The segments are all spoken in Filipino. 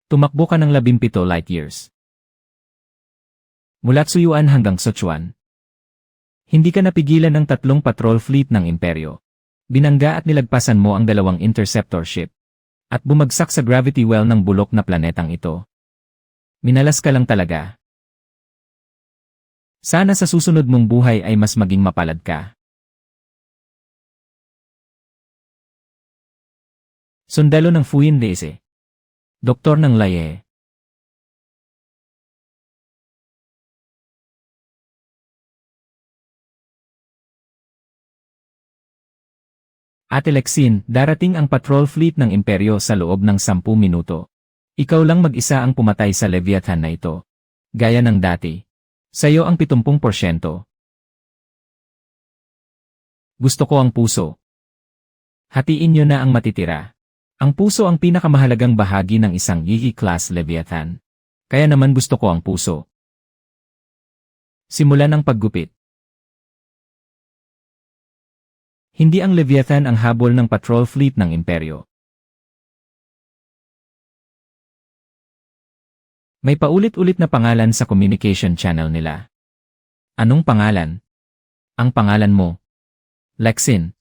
Tumakbo ka ng 17 light years. Mula Tsuyuan hanggang Sichuan. Hindi ka napigilan ng 3 patrol fleet ng imperyo. Binangga at nilagpasan mo ang 2 interceptor ship. At bumagsak sa gravity well ng bulok na planetang ito. Minalas ka lang talaga. Sana sa susunod mong buhay ay mas maging mapalad ka. Sundalo ng Fuyin Lese. Doktor ng Laye. Ate Lexin, darating ang patrol fleet ng imperyo sa loob ng 10 minuto. Ikaw lang mag-isa ang pumatay sa Leviathan na ito. Gaya ng dati. Sa'yo ang 70%. Gusto ko ang puso. Hatiin niyo na ang matitira. Ang puso ang pinakamahalagang bahagi ng isang E-class Leviathan. Kaya naman gusto ko ang puso. Simulan ang paggupit. Hindi ang Leviathan ang habol ng patrol fleet ng imperyo. May paulit-ulit na pangalan sa communication channel nila. Anong pangalan? Ang pangalan mo. Lexin.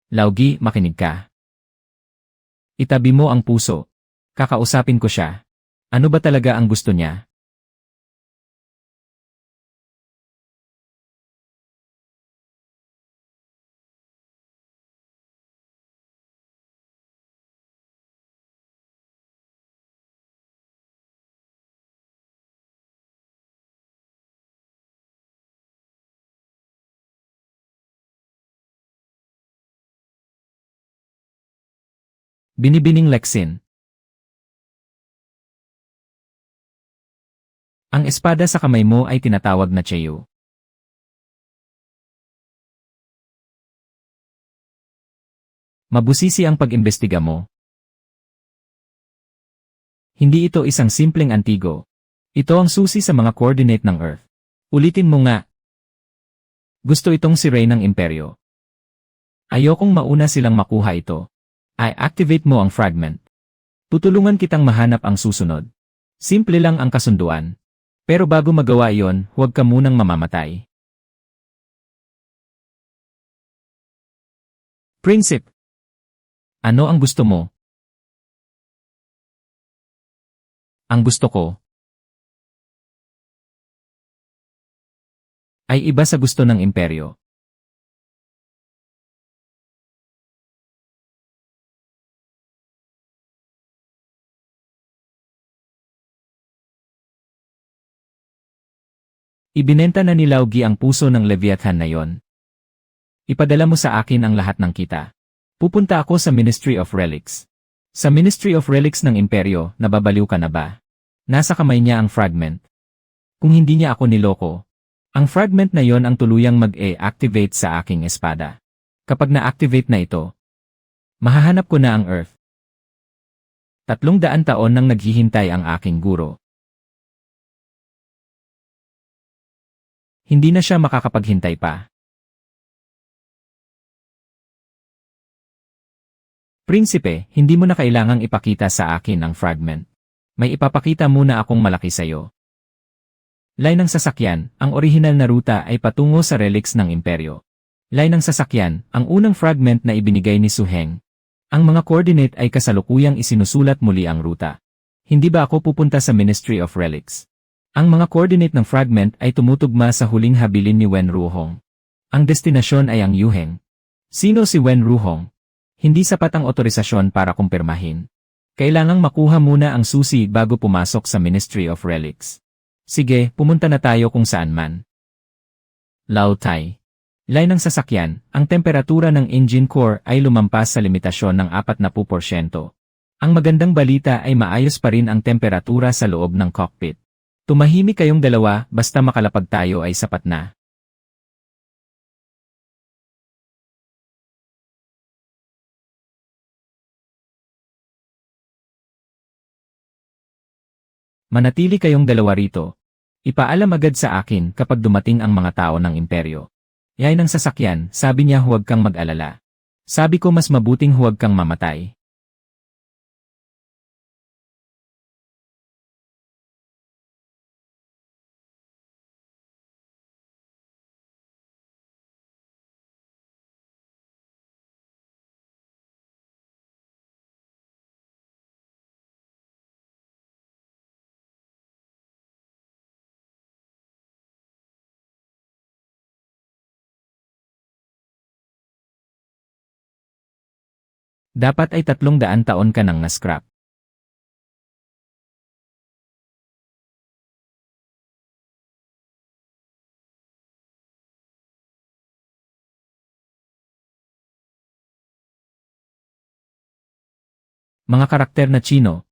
Laugi, makinig ka. Itabi mo ang puso. Kakausapin ko siya. Ano ba talaga ang gusto niya? Binibining Lexin. Ang espada sa kamay mo ay tinatawag na Cheo. Mabusisi ang pag-imbestiga mo. Hindi ito isang simpleng antigo. Ito ang susi sa mga coordinate ng Earth. Ulitin mo nga. Gusto itong si Rey ng imperyo. Ayokong mauna silang makuha ito. I-activate mo ang fragment. Tutulungan kitang mahanap ang susunod. Simple lang ang kasunduan. Pero bago magawa iyon, huwag ka munang mamamatay. Prinsip. Ano ang gusto mo? Ang gusto ko ay iba sa gusto ng imperyo. Ibinenta na ni Laugi ang puso ng Leviathan na yon. Ipadala mo sa akin ang lahat ng kita. Pupunta ako sa Ministry of Relics. Sa Ministry of Relics ng Imperyo, nababaliw ka na ba? Nasa kamay niya ang fragment. Kung hindi niya ako niloko, ang fragment na yon ang tuluyang mag-activate sa aking espada. Kapag na-activate na ito, mahahanap ko na ang Earth. 300 taon nang naghihintay ang aking guro. Hindi na siya makakapaghintay pa. Prinsipe, hindi mo na kailangang ipakita sa akin ang fragment. May ipapakita muna akong malaki sayo. Line ng sasakyan, ang orihinal na ruta ay patungo sa relics ng imperyo. Line ng sasakyan, ang unang fragment na ibinigay ni Su Heng. Ang mga coordinate ay kasalukuyang isinusulat muli ang ruta. Hindi ba ako pupunta sa Ministry of Relics? Ang mga coordinate ng fragment ay tumutugma sa huling habilin ni Wen Ruhong. Ang destinasyon ay ang Yuheng. Sino si Wen Ruhong? Hindi sapat ang otorisasyon para kumpirmahin. Kailangang makuha muna ang susi bago pumasok sa Ministry of Relics. Sige, pumunta na tayo kung saan man. Lao Tai. Line ng sasakyan, ang temperatura ng engine core ay lumampas sa limitasyon ng 40%. Ang magandang balita ay maayos pa rin ang temperatura sa loob ng cockpit. Tumahimik kayong dalawa, basta makalapag tayo ay sapat na. Manatili kayong dalawa rito. Ipaalam agad sa akin kapag dumating ang mga tao ng imperyo. Yay ng sasakyan, sabi niya huwag kang mag-alala. Sabi ko mas mabuting huwag kang mamatay. Dapat ay 300 taon ka nang na-scrap. Mga karakter na Chino.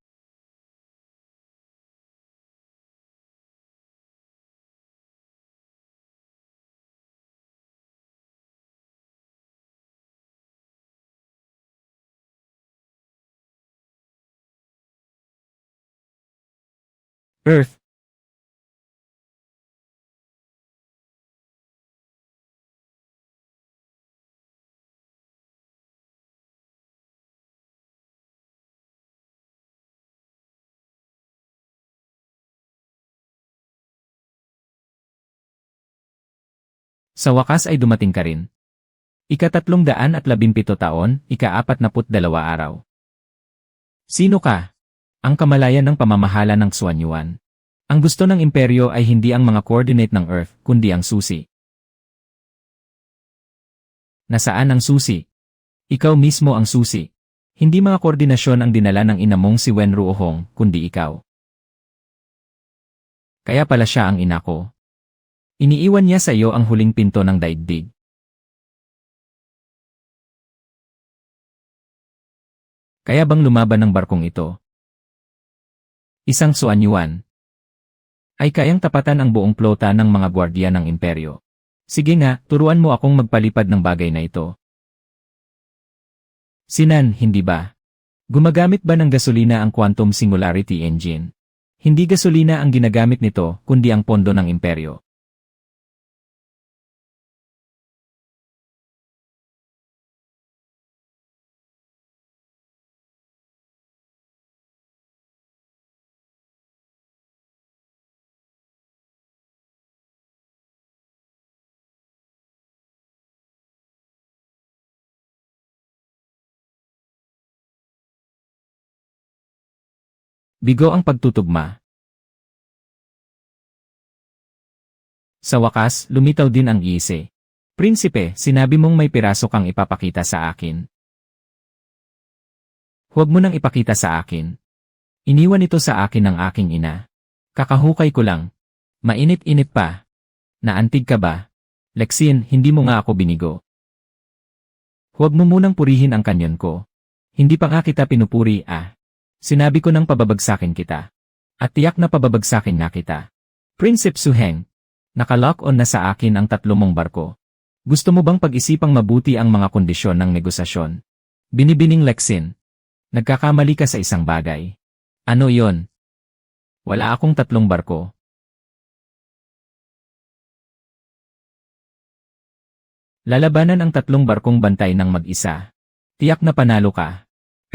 Earth. Sa wakas ay dumating ka rin. Ika-317 taon, ika-42 araw. Sino ka? Ang kamalayan ng pamamahala ng Xuanyuan. Ang gusto ng imperyo ay hindi ang mga coordinate ng Earth, kundi ang susi. Nasaan ang susi? Ikaw mismo ang susi. Hindi mga koordinasyon ang dinala ng ina mong si Wen Ruohong, kundi ikaw. Kaya pala siya ang ina ko. Iniiwan niya sa iyo ang huling pinto ng daigdig. Kaya bang lumaban ng barkong ito? Isang Xuanyuan ay kayang tapatan ang buong plota ng mga gwardiya ng imperyo. Sige nga, turuan mo akong magpalipad ng bagay na ito. Sinan, hindi ba? Gumagamit ba ng gasolina ang quantum singularity engine? Hindi gasolina ang ginagamit nito, kundi ang pondo ng imperyo. Bigo ang pagtutugma. Sa wakas, lumitaw din ang ise. Prinsipe, sinabi mong may piraso kang ipapakita sa akin. Huwag mo nang ipakita sa akin. Iniwan ito sa akin ng aking ina. Kakahukay ko lang. Mainit-init pa. Naantig ka ba? Lexin, hindi mo nga ako binigo. Huwag mo munang purihin ang kanyon ko. Hindi pa nga kita pinupuri, Sinabi ko nang pababagsakin kita. At tiyak na pababagsakin na kita. Prinsip Suheng, nakalock on na sa akin ang 3 mong barko. Gusto mo bang pag-isipang mabuti ang mga kondisyon ng negosasyon? Binibining Lexin. Nagkakamali ka sa isang bagay. Ano yon? Wala akong 3 barko. Lalabanan ang 3 barkong bantay ng mag-isa. Tiyak na panalo ka.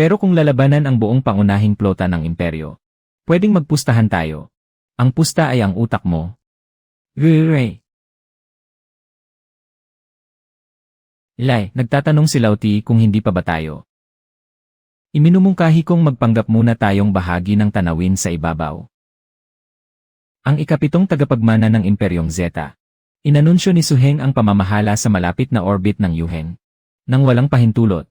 Pero kung lalabanan ang buong pangunahing plota ng imperyo, pwedeng magpustahan tayo. Ang pusta ay ang utak mo. Ray. Lai, nagtatanong si Lauti kung hindi pa ba tayo. Iminumungkahi kong magpanggap muna tayong bahagi ng tanawin sa ibabaw. Ang ika-7 tagapagmana ng Imperyong Zeta. Inanunsyo ni Suheng ang pamamahala sa malapit na orbit ng Yuheng. Nang walang pahintulot.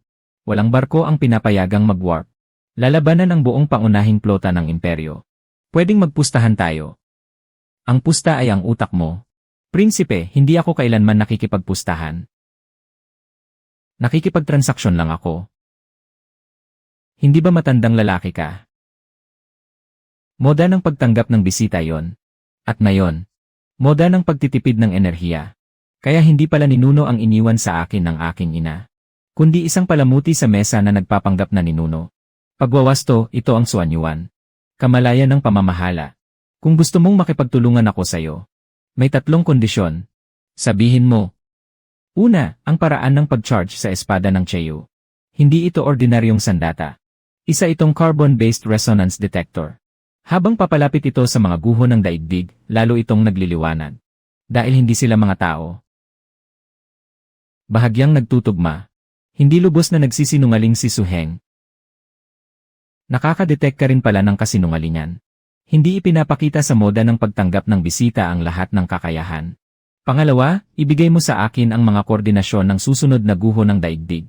Walang barko ang pinapayagang mag-warp. Lalabanan ang buong pangunahing plota ng imperyo. Pwedeng magpustahan tayo. Ang pusta ay ang utak mo. Prinsipe, hindi ako kailanman nakikipagpustahan. Nakikipagtransaksyon lang ako. Hindi ba matandang lalaki ka? Moda ng pagtanggap ng bisita yon. At ngayon, moda ng pagtitipid ng enerhiya. Kaya hindi pala ninuno ang iniwan sa akin ng aking ina. Kundi isang palamuti sa mesa na nagpapanggap na ninuno. Pagwawasto, ito ang Xuanyuan. Kamalayan ng pamamahala. Kung gusto mong makipagtulungan ako sa'yo, may 3 kondisyon. Sabihin mo. Una, ang paraan ng pag-charge sa espada ng Cheo. Hindi ito ordinaryong sandata. Isa itong carbon-based resonance detector. Habang papalapit ito sa mga guho ng daigdig, lalo itong nagliliwanag. Dahil hindi sila mga tao. Bahagyang nagtutugma. Hindi lubos na nagsisinungaling si Suheng. Nakakadetect ka rin pala ng kasinungalingan. Hindi ipinapakita sa moda ng pagtanggap ng bisita ang lahat ng kakayahan. Pangalawa, ibigay mo sa akin ang mga koordinasyon ng susunod na guho ng daigdig.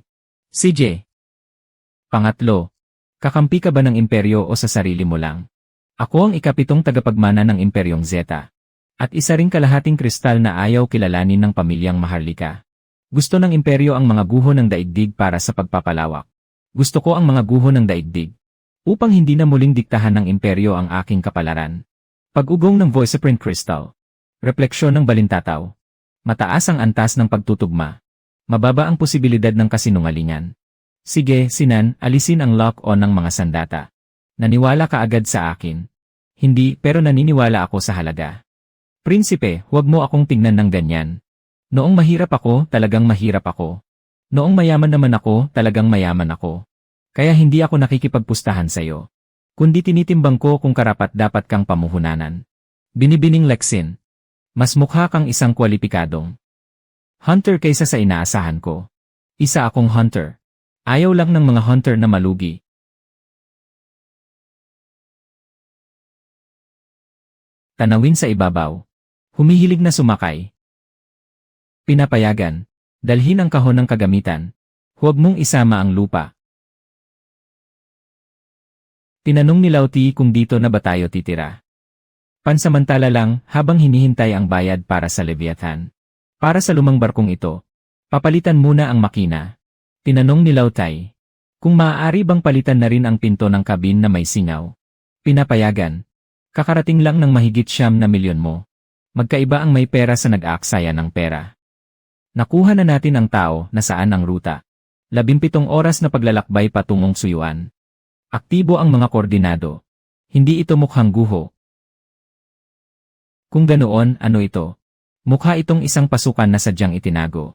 CJ. Pangatlo, kakampi ka ba ng imperyo o sa sarili mo lang? Ako ang ikapitong tagapagmana ng imperyong Zeta. At isa ring kalahating kristal na ayaw kilalanin ng pamilyang Maharlika. Gusto ng imperyo ang mga guho ng daigdig para sa pagpapalawak. Gusto ko ang mga guho ng daigdig. Upang hindi na muling diktahan ng imperyo ang aking kapalaran. Pag-ugong ng Voiceprint Crystal. Refleksyon ng balintataw. Mataas ang antas ng pagtutugma. Mababa ang posibilidad ng kasinungalingan. Sige, Sinan, alisin ang lock-on ng mga sandata. Naniwala ka agad sa akin. Hindi, pero naniniwala ako sa halaga. Prinsipe, huwag mo akong tingnan ng ganyan. Noong mahirap ako, talagang mahirap ako. Noong mayaman naman ako, talagang mayaman ako. Kaya hindi ako nakikipagpustahan sa'yo. Kundi tinitimbang ko kung karapat-dapat kang pamuhunanan. Binibining Lexin. Mas mukha kang isang kwalipikadong hunter kaysa sa inaasahan ko. Isa akong hunter. Ayaw lang ng mga hunter na malugi. Tanawin sa ibabaw. Humihilig na sumakay. Pinapayagan. Dalhin ang kahon ng kagamitan. Huwag mong isama ang lupa. Tinanong ni Lauti kung dito na ba tayo titira. Pansamantala lang habang hinihintay ang bayad para sa Leviathan. Para sa lumang barkong ito, papalitan muna ang makina. Tinanong ni Lautay. Kung maaari bang palitan na rin ang pinto ng kabin na may singaw. Pinapayagan. Kakarating lang ng mahigit 9 milyon mo. Magkaiba ang may pera sa nag-aaksaya ng pera. Nakuha na natin ang tao na saan ang ruta. 17 oras na paglalakbay patungong Suyuan. Aktibo ang mga koordinado. Hindi ito mukhang guho. Kung ganoon, ano ito? Mukha itong isang pasukan na sadyang itinago.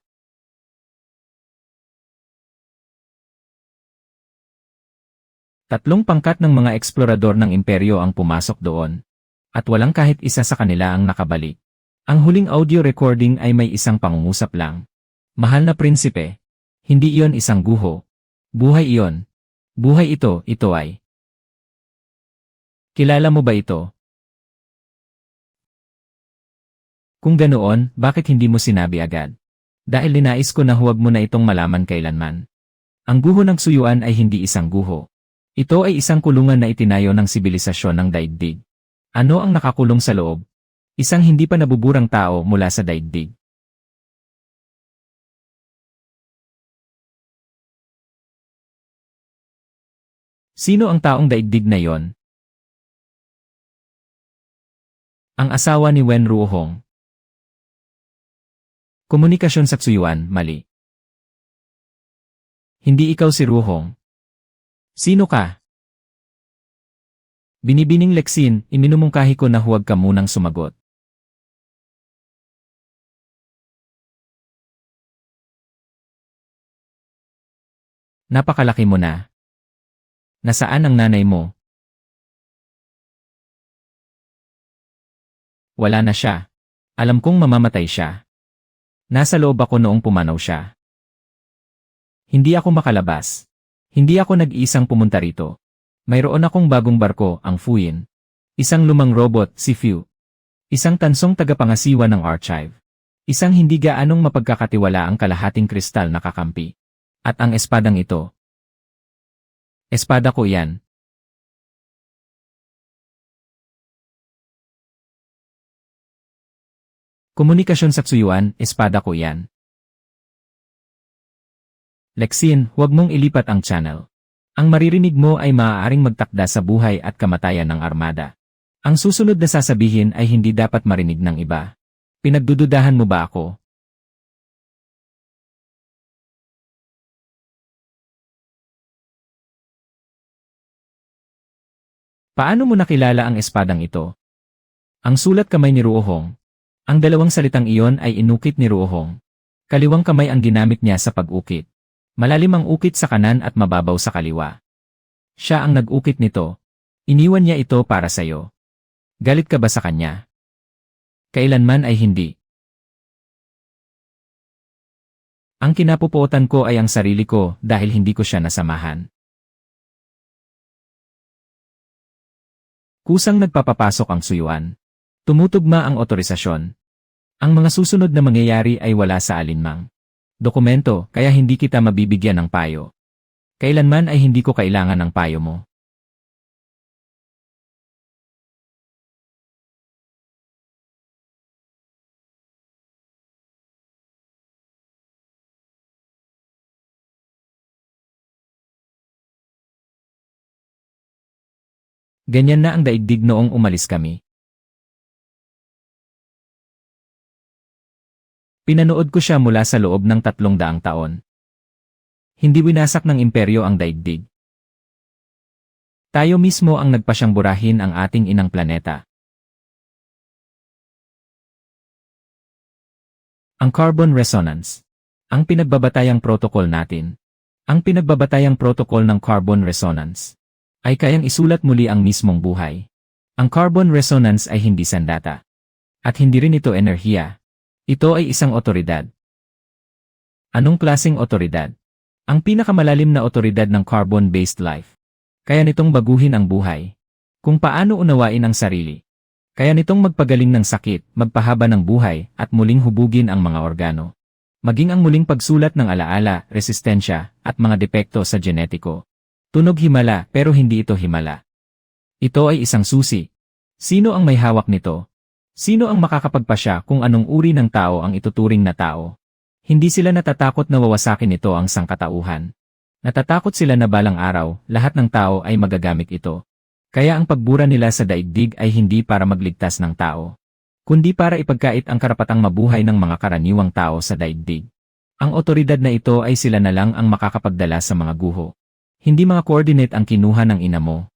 Tatlong pangkat ng mga eksplorador ng imperyo ang pumasok doon. At walang kahit isa sa kanila ang nakabalik. Ang huling audio recording ay may isang pangungusap lang. Mahal na prinsipe. Hindi iyon isang guho. Buhay iyon. Buhay ito ay. Kilala mo ba ito? Kung ganoon, bakit hindi mo sinabi agad? Dahil linais ko na huwag mo na itong malaman kailanman. Ang guho ng Suyuan ay hindi isang guho. Ito ay isang kulungan na itinayo ng sibilisasyon ng daigdig. Ano ang nakakulong sa loob? Isang hindi pa nabuburang tao mula sa daigdig. Sino ang taong daigdig na yon? Ang asawa ni Wen Ruohong. Komunikasyon sa Suyuan, mali. Hindi ikaw si Ruohong. Sino ka? Binibining Lexin, iminumungkahi ko na huwag ka munang sumagot. Napakalaki mo na. Nasaan ang nanay mo? Wala na siya. Alam kong mamamatay siya. Nasa loob ako noong pumanaw siya. Hindi ako makalabas. Hindi ako nag-iisang pumunta rito. Mayroon akong bagong barko, ang Fuyin. Isang lumang robot, si Fu. Isang tansong tagapangasiwa ng archive. Isang hindi gaanong mapagkakatiwala ang kalahating kristal na kakampi. At ang espadang ito. Espada ko yan. Komunikasyon sa Suyuan, espada ko yan. Lexin, huwag mong ilipat ang channel. Ang maririnig mo ay maaaring magtakda sa buhay at kamatayan ng armada. Ang susunod na sasabihin ay hindi dapat marinig ng iba. Pinagdududahan mo ba ako? Paano mo nakilala ang espadang ito? Ang sulat kamay ni Ruohong. Ang dalawang salitang iyon ay inukit ni Ruohong. Kaliwang kamay ang ginamit niya sa pag-ukit. Malalim ang ukit sa kanan at mababaw sa kaliwa. Siya ang nag-ukit nito. Iniwan niya ito para sa'yo. Galit ka ba sa kanya? Kailanman ay hindi. Ang kinapupuotan ko ay ang sarili ko dahil hindi ko siya nasamahan. Kusang nagpapapasok ang suyuan. Tumutugma ang otorisasyon. Ang mga susunod na mangyayari ay wala sa alinmang dokumento, kaya hindi kita mabibigyan ng payo. Kailanman ay hindi ko kailangan ng payo mo. Ganyan na ang daigdig noong umalis kami. Pinanood ko siya mula sa loob ng 300 taon. Hindi winasak ng imperyo ang daigdig. Tayo mismo ang nagpasyang burahin ang ating inang planeta. Ang carbon resonance. Ang pinagbabatayang protocol natin. Ang pinagbabatayang protocol ng carbon resonance ay kayang isulat muli ang mismong buhay. Ang carbon resonance ay hindi sandata. At hindi rin ito enerhiya. Ito ay isang otoridad. Anong klaseng otoridad? Ang pinakamalalim na otoridad ng carbon-based life. Kaya nitong baguhin ang buhay. Kung paano unawain ang sarili. Kaya nitong magpagaling ng sakit, magpahaba ng buhay, at muling hubugin ang mga organo. Maging ang muling pagsulat ng alaala, resistensya, at mga depekto sa genetiko. Tunog himala pero hindi ito himala. Ito ay isang susi. Sino ang may hawak nito? Sino ang makakapagpasya kung anong uri ng tao ang ituturing na tao? Hindi sila natatakot na wawasakin ito ang sangkatauhan. Natatakot sila na balang araw, lahat ng tao ay magagamit ito. Kaya ang pagbura nila sa daigdig ay hindi para magligtas ng tao, kundi para ipagkait ang karapatang mabuhay ng mga karaniwang tao sa daigdig. Ang otoridad na ito ay sila na lang ang makakapagdala sa mga guho. Hindi mga coordinate ang kinuha ng ina mo,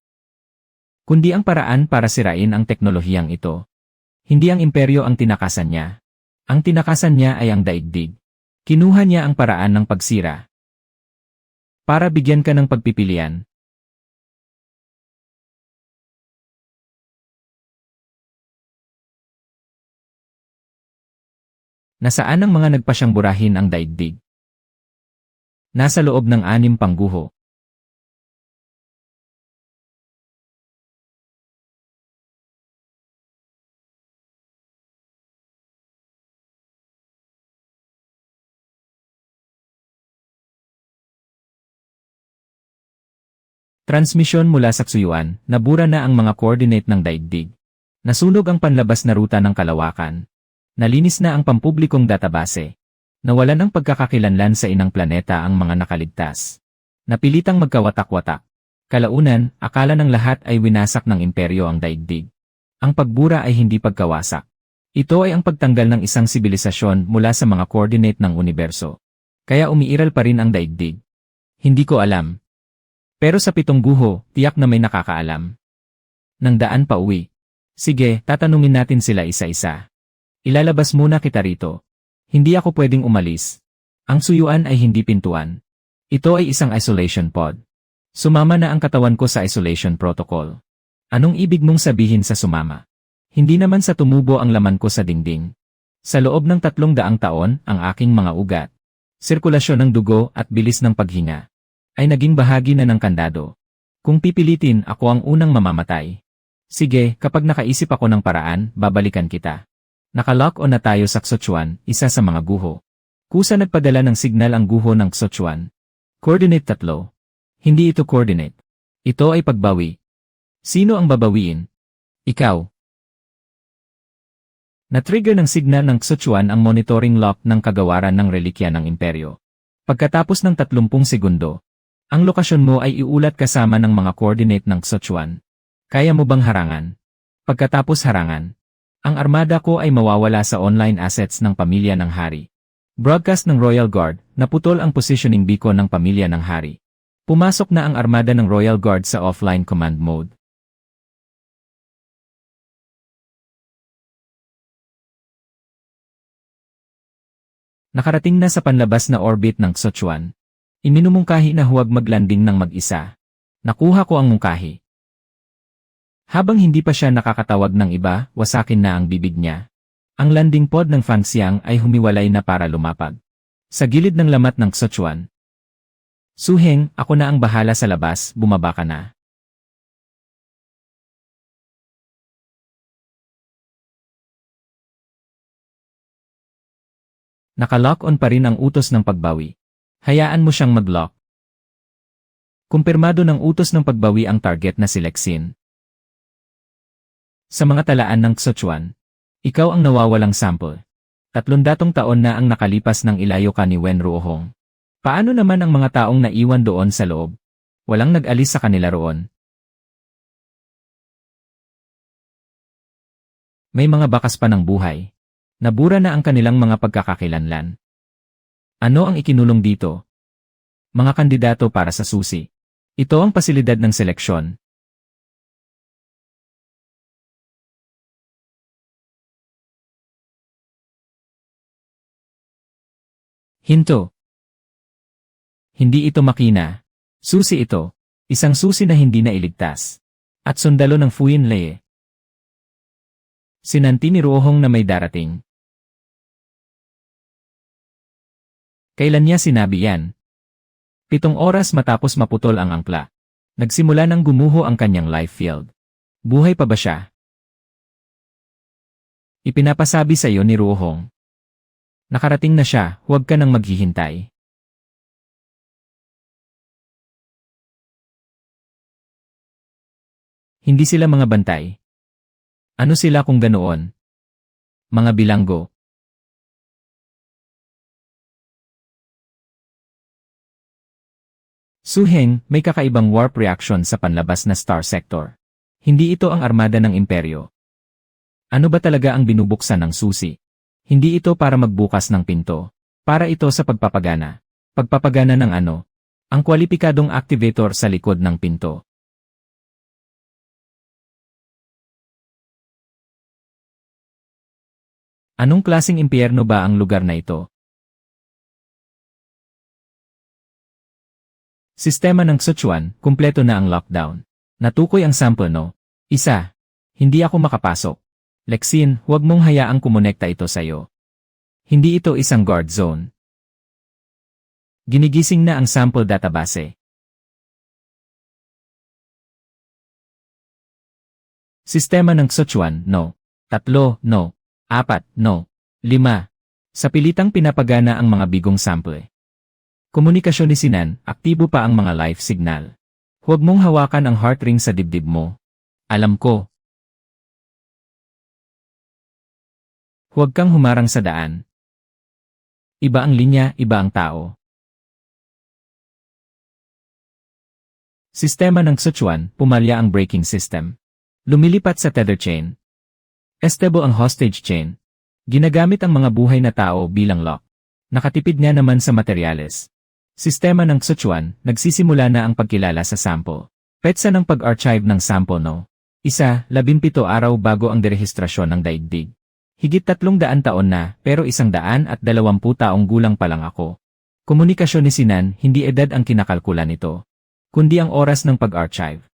kundi ang paraan para sirain ang teknolohiyang ito. Hindi ang imperyo ang tinakasan niya. Ang tinakasan niya ay ang daigdig. Kinuha niya ang paraan ng pagsira. Para bigyan ka ng pagpipilian. Nasaan ang mga nagpasyang burahin ang daigdig? Nasa loob ng 6 pangguho. Transmisyon mula sa ksuyuan, nabura na ang mga coordinate ng daigdig. Nasunog ang panlabas na ruta ng kalawakan. Nalinis na ang pampublikong database. Nawalan ng pagkakakilanlan sa inang planeta ang mga nakaligtas. Napilitang magkawatak-watak. Kalaunan, akala ng lahat ay winasak ng imperyo ang daigdig. Ang pagbura ay hindi pagkawasak. Ito ay ang pagtanggal ng isang sibilisasyon mula sa mga coordinate ng universo. Kaya umiiral pa rin ang daigdig. Hindi ko alam. Pero sa 7 guho, tiyak na may nakakaalam. Nang daan pa uwi. Sige, tatanungin natin sila isa-isa. Ilalabas muna kita rito. Hindi ako pwedeng umalis. Ang suyuan ay hindi pintuan. Ito ay isang isolation pod. Sumama na ang katawan ko sa isolation protocol. Anong ibig mong sabihin sa sumama? Hindi naman sa tumubo ang laman ko sa dingding. Sa loob ng 300 taon, ang aking mga ugat, sirkulasyon ng dugo at bilis ng paghinga ay naging bahagi na ng kandado. Kung pipilitin, ako ang unang mamamatay. Sige, kapag nakaisip ako ng paraan, babalikan kita. Nakalock on na tayo sa Xochuan, isa sa mga guho. Kusa nagpadala ng signal ang guho ng Xochuan. Coordinate 3. Hindi ito coordinate. Ito ay pagbawi. Sino ang babawiin? Ikaw. Na-trigger ng signal ng Xochuan ang monitoring lock ng kagawaran ng relikya ng imperyo. Pagkatapos ng 30 segundo, ang lokasyon mo ay iulat kasama ng mga coordinate ng Xochuan. Kaya mo bang harangan? Pagkatapos harangan, ang armada ko ay mawawala sa online assets ng pamilya ng hari. Broadcast ng Royal Guard, naputol ang positioning beacon ng pamilya ng hari. Pumasok na ang armada ng Royal Guard sa offline command mode. Nakarating na sa panlabas na orbit ng Xochuan. Iminumungkahi na huwag maglanding ng mag-isa. Nakuha ko ang mungkahi. Habang hindi pa siya nakakatawag ng iba, wasakin na ang bibig niya. Ang landing pod ng Fangxiang ay humiwalay na para lumapag. Sa gilid ng lamat ng Xochuan. Suheng, ako na ang bahala sa labas, bumaba ka na. Naka-lock on pa rin ang utos ng pagbawi. Hayaan mo siyang mag-lock. Kumpirmado ng utos ng pagbawi ang target na si Lexin. Sa mga talaan ng Xochuan, ikaw ang nawawalang sample. 30 taon na ang nakalipas ng ilayo ka ni Wen Ruohong. Paano naman ang mga taong naiwan doon sa loob? Walang nag-alis sa kanila roon. May mga bakas pa ng buhay. Nabura na ang kanilang mga pagkakakilanlan. Ano ang ikinulong dito? Mga kandidato para sa susi. Ito ang pasilidad ng seleksyon. Hinto. Hindi ito makina. Susi ito. Isang susi na hindi na iligtas. At sundalo ng Fuyin Lei. Sinanti ni Ruohong na may darating. Kailan niya sinabi yan? 7 oras matapos maputol ang angkla. Nagsimula nang gumuho ang kanyang life field. Buhay pa ba siya? Ipinapasabi sa iyo ni Ruohong. Nakarating na siya, huwag ka nang maghihintay. Hindi sila mga bantay. Ano sila kung ganoon? Mga bilanggo. Suheng, may kakaibang warp reaction sa panlabas na Star Sector. Hindi ito ang armada ng imperyo. Ano ba talaga ang binubuksan ng susi? Hindi ito para magbukas ng pinto. Para ito sa pagpapagana. Pagpapagana ng ano? Ang kwalipikadong activator sa likod ng pinto. Anong klaseng impyerno ba ang lugar na ito? Sistema ng Xochuan, kumpleto na ang lockdown. Natukoy ang sample no? Isa. Hindi ako makapasok. Lexin, huwag mong hayaang kumonekta ito sa'yo. Hindi ito isang guard zone. Ginigising na ang sample database. Sistema ng Xochuan, no? 3, no? 4, no? 5. Sa pilitang pinapagana ang mga bigong sample. Komunikasyon ni Sinan, aktibo pa ang mga life signal. Huwag mong hawakan ang heart ring sa dibdib mo. Alam ko. Huwag kang humarang sa daan. Iba ang linya, iba ang tao. Sistema ng Xochuan, pumalya ang braking system. Lumilipat sa tether chain. Estable ang hostage chain. Ginagamit ang mga buhay na tao bilang lock. Nakatipid nga naman sa materyales. Sistema ng Xochuan, nagsisimula na ang pagkilala sa sample. Petsa ng pag-archive ng sample no? 17 araw bago ang derehistrasyon ng daigdig. Higit 300 taon na, pero 120 taong gulang pa lang ako. Komunikasyon ni Sinan, hindi edad ang kinakalkula nito, kundi ang oras ng pag-archive.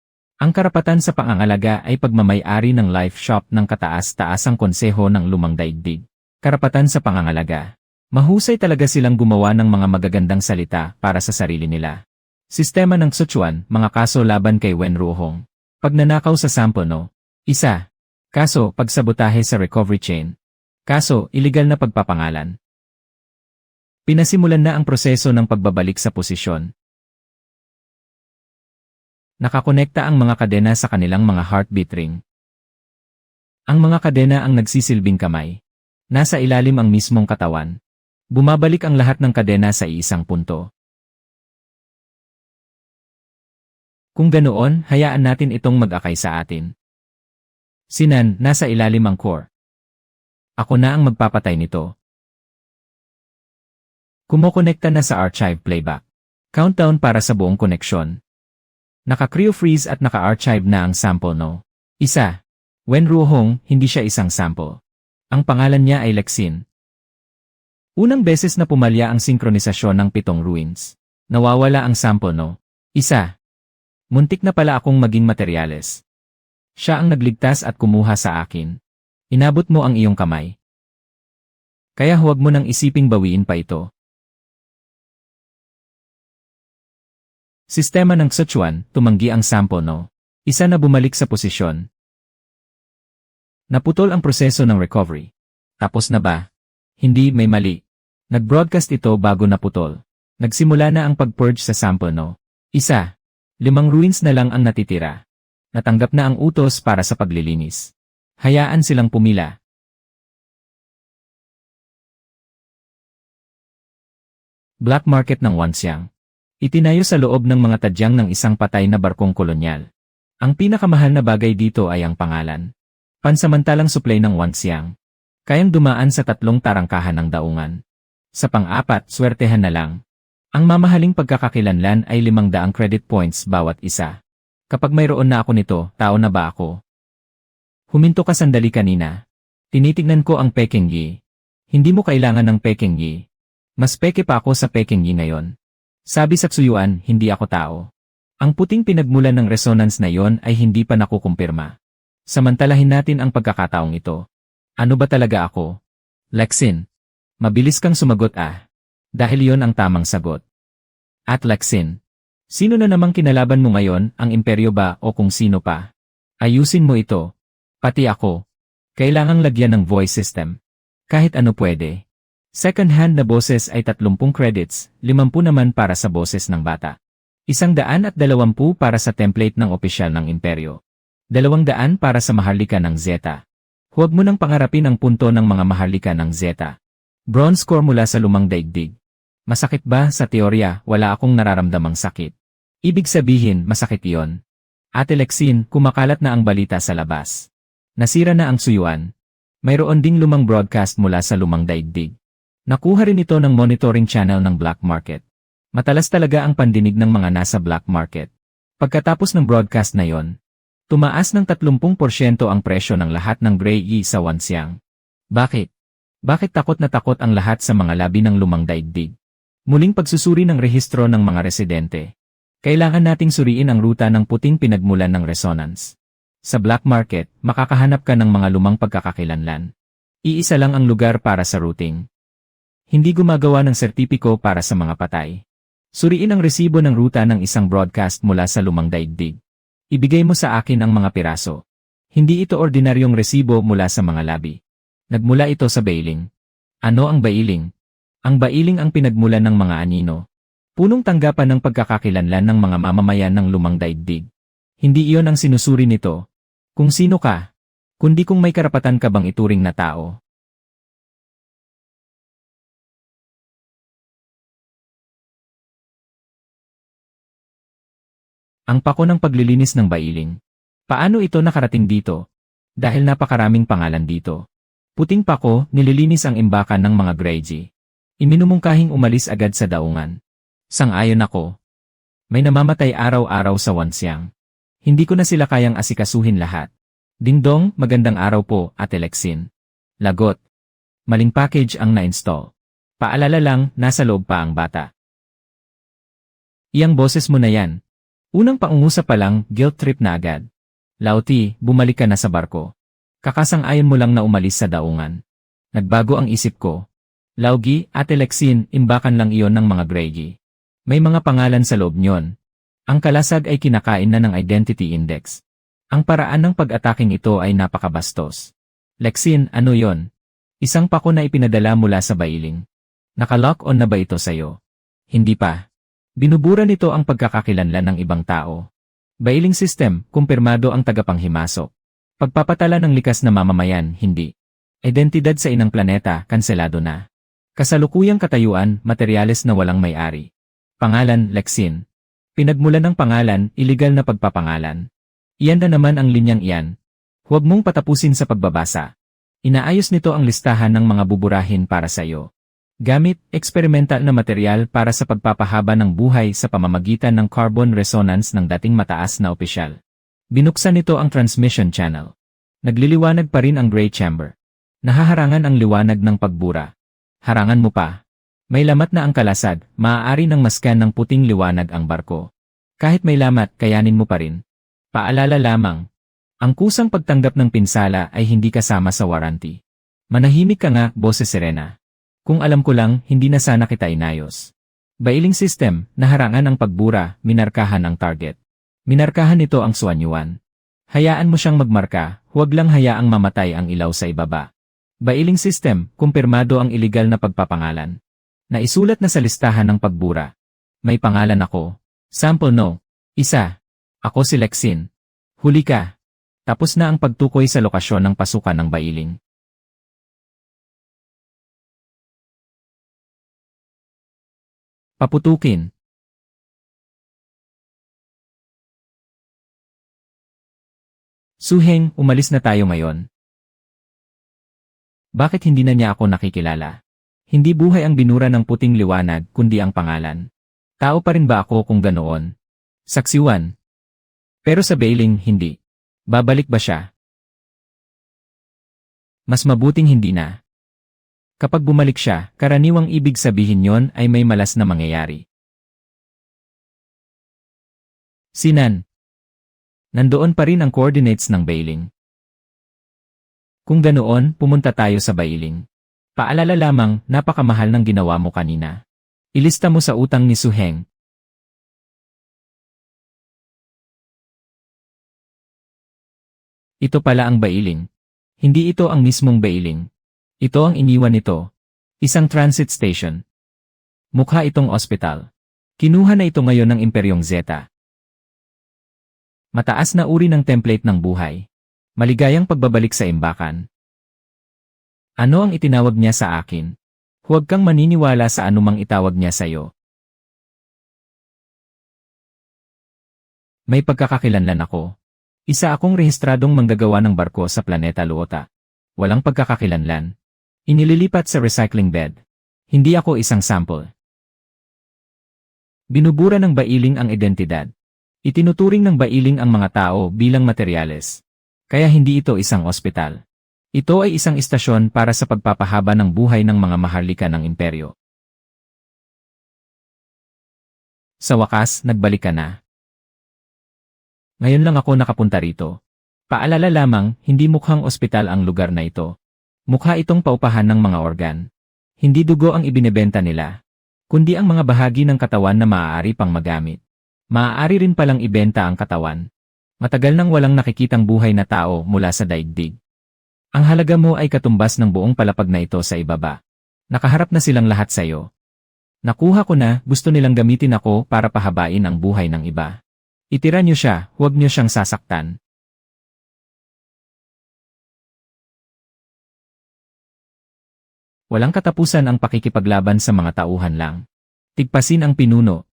Ang karapatan sa pangangalaga ay pagmamay-ari ng life shop ng kataas-taasang konseho ng lumang daigdig. Karapatan sa pangangalaga. Mahusay talaga silang gumawa ng mga magagandang salita para sa sarili nila. Sistema ng Xochuan, mga kaso laban kay Wen Ruohong. Pagnanakaw sa sample no? 1. Kaso, pagsabotahe sa recovery chain. Kaso, iligal na pagpapangalan. Pinasimulan na ang proseso ng pagbabalik sa posisyon. Nakakonekta ang mga kadena sa kanilang mga heartbeat ring. Ang mga kadena ang nagsisilbing kamay. Nasa ilalim ang mismong katawan. Bumabalik ang lahat ng kadena sa iisang punto. Kung ganoon, hayaan natin itong mag-akay sa atin. Sinan, nasa ilalim ang core. Ako na ang magpapatay nito. Kumokonekta na sa archive playback. Countdown para sa buong koneksyon. Naka-cryo-freeze at naka-archive na ang sample no? 1. Wen Ruohong, hindi siya isang sample. Ang pangalan niya ay Lexin. Unang beses na pumalya ang sinkronisasyon ng 7 ruins. Nawawala ang sample no. Isa. Muntik na pala akong maging materyales. Siya ang nagligtas at kumuha sa akin. Inabot mo ang iyong kamay. Kaya huwag mo nang isiping bawiin pa ito. Sistema ng Sichuan, tumanggi ang sample no. Isa na bumalik sa posisyon. Naputol ang proseso ng recovery. Tapos na ba? Hindi, may mali. Nag-broadcast ito bago naputol. Nagsimula na ang pag-purge sa sample no. Isa. 5 ruins na lang ang natitira. Natanggap na ang utos para sa paglilinis. Hayaan silang pumila. Black market ng Wanxiang. Itinayo sa loob ng mga tadyang ng isang patay na barkong kolonyal. Ang pinakamahal na bagay dito ay ang pangalan. Pansamantalang supply ng Wanxiang. Kayang dumaan sa 3 tarangkahan ng daungan. Sa pang-4, swertehan na lang. Ang mamahaling pagkakakilanlan ay 500 credit points bawat isa. Kapag mayroon na ako nito, tao na ba ako? Huminto ka sandali kanina. Tinitignan ko ang Peking Yi. Hindi mo kailangan ng Peking Yi. Mas peke pa ako sa Peking Yi ngayon. Sabi sa Tsuyuan, hindi ako tao. Ang puting pinagmulan ng resonance na yon ay hindi pa nakukumpirma. Samantalahin natin ang pagkakataong ito. Ano ba talaga ako? Lexin. Mabilis kang sumagot Dahil yon ang tamang sagot. At Lexin. Sino na namang kinalaban mo ngayon, ang imperyo ba o kung sino pa? Ayusin mo ito. Pati ako. Kailangang lagyan ng voice system. Kahit ano pwede. Second-hand na boses ay 30 credits, 50 naman para sa boses ng bata. 120 para sa template ng opisyal ng imperyo. 200 para sa maharlika ng Zeta. Huwag mo nang pangarapin ang punto ng mga maharlika ng Zeta. Bronze score mula sa lumang daigdig. Masakit ba? Sa teorya, wala akong nararamdamang sakit. Ibig sabihin, masakit iyon. Ate Lexin, kumakalat na ang balita sa labas. Nasira na ang Tsuyuan. Mayroon ding lumang broadcast mula sa lumang daigdig. Nakuha rin ito ng monitoring channel ng black market. Matalas talaga ang pandinig ng mga nasa black market. Pagkatapos ng broadcast na yon, tumaas ng 30% ang presyo ng lahat ng Grey Yi sa Wanxiang. Bakit? Bakit takot na takot ang lahat sa mga labi ng lumang daigdig? Muling pagsusuri ng rehistro ng mga residente. Kailangan nating suriin ang ruta ng puting pinagmulan ng resonance. Sa black market, makakahanap ka ng mga lumang pagkakakilanlan. Iisa lang ang lugar para sa routing. Hindi gumagawa ng sertipiko para sa mga patay. Suriin ang resibo ng ruta ng isang broadcast mula sa lumang daigdig. Ibigay mo sa akin ang mga piraso. Hindi ito ordinaryong resibo mula sa mga labi. Nagmula ito sa bailing. Ano ang bailing? Ang bailing ang pinagmulan ng mga anino. Punong tanggapan ng pagkakakilanlan ng mga mamamayan ng lumang daigdig. Hindi iyon ang sinusuri nito. Kung sino ka, kundi kung may karapatan ka bang ituring na tao. Ang pako ng paglilinis ng bailing. Paano ito nakarating dito? Dahil napakaraming pangalan dito. Puting pako, nililinis ang imbakan ng mga Greyji. Iminumungkahing umalis agad sa daungan. Sang-ayon ako. May namamatay araw-araw sa Wanxiang. Hindi ko na sila kayang asikasuhin lahat. Dingdong, magandang araw po, Ate Lexin. Lagot. Maling package ang na-install. Paalala lang, nasa loob pa ang bata. Iyang boses mo na yan. Unang pangungusap pa lang, guilt trip na agad. Lauti, bumalik ka na sa barko. Kakasang-ayon mo lang na umalis sa daungan. Nagbago ang isip ko. Laugi, Ate Lexin, imbakan lang iyon ng mga Greyji. May mga pangalan sa loob nyon. Ang kalasag ay kinakain na ng identity index. Ang paraan ng pag-ataking ito ay napakabastos. Lexin, ano yon? Isang pako na ipinadala mula sa bailing. Naka-lock on na ba ito sayo? Hindi pa. Binubura nito ang pagkakakilanlan ng ibang tao. Bailing system, kumpirmado ang tagapanghimasok. Pagpapatala ng likas na mamamayan, hindi. Identidad sa inang planeta, kanselado na. Kasalukuyang katayuan, materyales na walang may-ari. Pangalan, Lexin. Pinagmulan ng pangalan, iligal na pagpapangalan. Iyan na naman ang linyang iyan. Huwag mong patapusin sa pagbabasa. Inaayos nito ang listahan ng mga buburahin para sa iyo. Gamit, eksperimental na material para sa pagpapahaba ng buhay sa pamamagitan ng carbon resonance ng dating mataas na opisyal. Binuksan nito ang transmission channel. Nagliliwanag pa rin ang gray chamber. Nahaharangan ang liwanag ng pagbura. Harangan mo pa. May lamat na ang kalasag, maaari nang maskan ng puting liwanag ang barko. Kahit may lamat, kayanin mo pa rin. Paalala lamang. Ang kusang pagtanggap ng pinsala ay hindi kasama sa warranty. Manahimik ka nga, Boses Serena. Kung alam ko lang, hindi na sana kita inayos. Bailing system, naharangan ang pagbura, minarkahan ang target. Minarkahan nito ang Suanyuan. Hayaan mo siyang magmarka, huwag lang hayaang mamatay ang ilaw sa ibaba. Bailing system, kumpirmado ang iligal na pagpapangalan. Naisulat na sa listahan ng pagbura. May pangalan ako. Sample no. Isa. Ako si Lexin. Huli ka. Tapos na ang pagtukoy sa lokasyon ng pasukan ng Bailing. Paputukin. Suheng, umalis na tayo ngayon. Bakit hindi na niya ako nakikilala? Hindi buhay ang binura ng puting liwanag, kundi ang pangalan. Tao pa rin ba ako kung ganoon? Saksiwan. Pero sa Bailing, hindi. Babalik ba siya? Mas mabuting hindi na. Kapag bumalik siya, karaniwang ibig sabihin yon ay may malas na mangyayari. Sinan. Nandoon pa rin ang coordinates ng Bailing. Kung ganoon, pumunta tayo sa Bailing. Paalala lamang, napakamahal ng ginawa mo kanina. Ilista mo sa utang ni Suheng. Ito pala ang Bailing. Hindi ito ang mismong Bailing. Ito ang iniwan nito. Isang transit station. Mukha itong ospital. Kinuha na ito ngayon ng Imperyong Zeta. Mataas na uri ng template ng buhay. Maligayang pagbabalik sa imbakan. Ano ang itinawag niya sa akin? Huwag kang maniniwala sa anumang itawag niya sa iyo. May pagkakakilanlan ako. Isa akong rehistradong manggagawa ng barko sa planeta Luota. Walang pagkakakilanlan. Inililipat sa recycling bed. Hindi ako isang sample. Binubura ng Bailing ang identidad. Itinuturing ng Bailing ang mga tao bilang materyales. Kaya hindi ito isang ospital. Ito ay isang istasyon para sa pagpapahaba ng buhay ng mga maharlika ng imperyo. Sa wakas, nagbalik ka na. Ngayon lang ako nakapunta rito. Paalala lamang, hindi mukhang ospital ang lugar na ito. Mukha itong paupahan ng mga organ. Hindi dugo ang ibinebenta nila, kundi ang mga bahagi ng katawan na maaari pang magamit. Maaari rin palang ibenta ang katawan. Matagal nang walang nakikitang buhay na tao mula sa daigdig. Ang halaga mo ay katumbas ng buong palapag na ito sa ibaba. Nakaharap na silang lahat sa iyo. Nakuha ko na, gusto nilang gamitin ako para pahabain ang buhay ng iba. Itira niyo siya, huwag niyo siyang sasaktan. Walang katapusan ang pakikipaglaban sa mga tauhan lang. Tigpasin ang pinuno.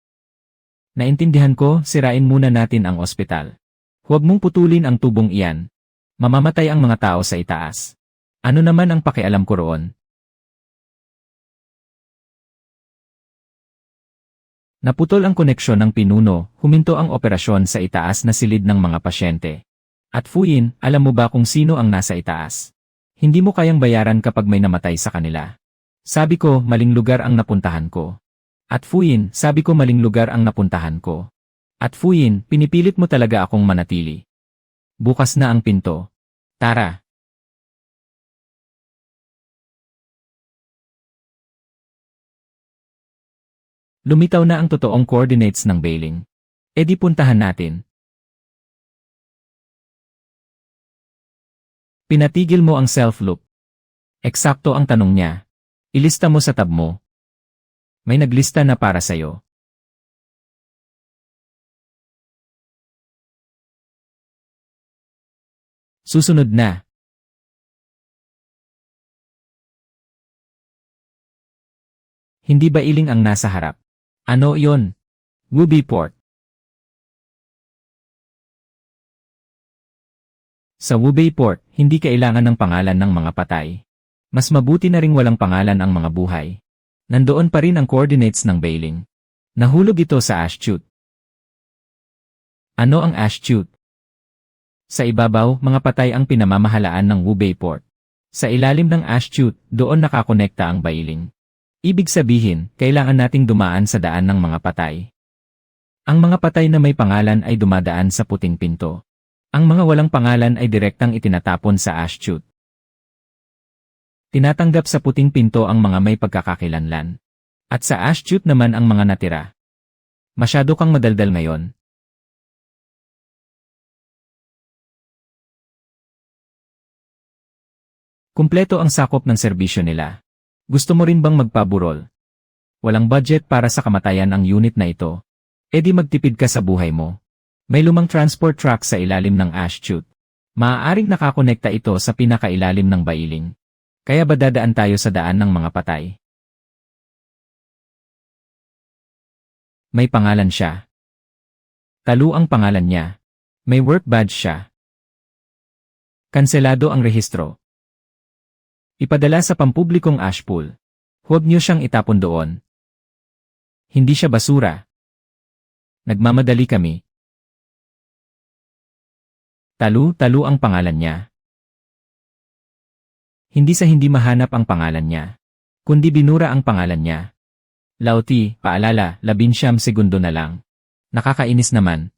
Naintindihan ko, sirain muna natin ang ospital. Huwag mong putulin ang tubong iyan. Mamamatay ang mga tao sa itaas. Ano naman ang pakialam ko roon? Naputol ang koneksyon ng pinuno, huminto ang operasyon sa itaas na silid ng mga pasyente. At Fuyin, alam mo ba kung sino ang nasa itaas? Hindi mo kayang bayaran kapag may namatay sa kanila. Sabi ko, maling lugar ang napuntahan ko. At Fuyin, sabi ko maling lugar ang napuntahan ko. At Fuyin, pinipilit mo talaga akong manatili. Bukas na ang pinto. Tara. Lumitaw na ang totoong coordinates ng Bailing. E di puntahan natin. Pinatigil mo ang self-loop. Eksakto ang tanong niya. Ilista mo sa tab mo. May naglista na para sa'yo. Susunod na. Hindi Bailing ang nasa harap. Ano yon? Wubei-Port. Sa Wubei-Port, hindi kailangan ng pangalan ng mga patay. Mas mabuti na ring walang pangalan ang mga buhay. Nandoon pa rin ang coordinates ng Bailing. Nahulog ito sa Astute. Ano ang Astute? Sa ibabaw, mga patay ang pinamamahalaan ng Wubei-Port. Sa ilalim ng ash chute, doon nakakonekta ang bailing. Ibig sabihin, kailangan nating dumaan sa daan ng mga patay. Ang mga patay na may pangalan ay dumadaan sa puting pinto. Ang mga walang pangalan ay direktang itinatapon sa ash chute. Tinatanggap sa puting pinto ang mga may pagkakakilanlan. At sa ash chute naman ang mga natira. Masyado kang madaldal ngayon. Kumpleto ang sakop ng serbisyo nila. Gusto mo rin bang magpaburol? Walang budget para sa kamatayan ang unit na ito. E di magtipid ka sa buhay mo. May lumang transport truck sa ilalim ng ash chute. Maaaring nakakonekta ito sa pinakailalim ng bailing. Kaya ba dadaan tayo sa daan ng mga patay? May pangalan siya. Talu ang pangalan niya. May work badge siya. Kanselado ang rehistro. Ipadala sa pampublikong ash pool. Huwag niyo siyang itapon doon. Hindi siya basura. Nagmamadali kami. Talu ang pangalan niya. Hindi sa hindi mahanap ang pangalan niya, kundi binura ang pangalan niya. Lauti, paalala, 19 segundo na lang. Nakakainis naman.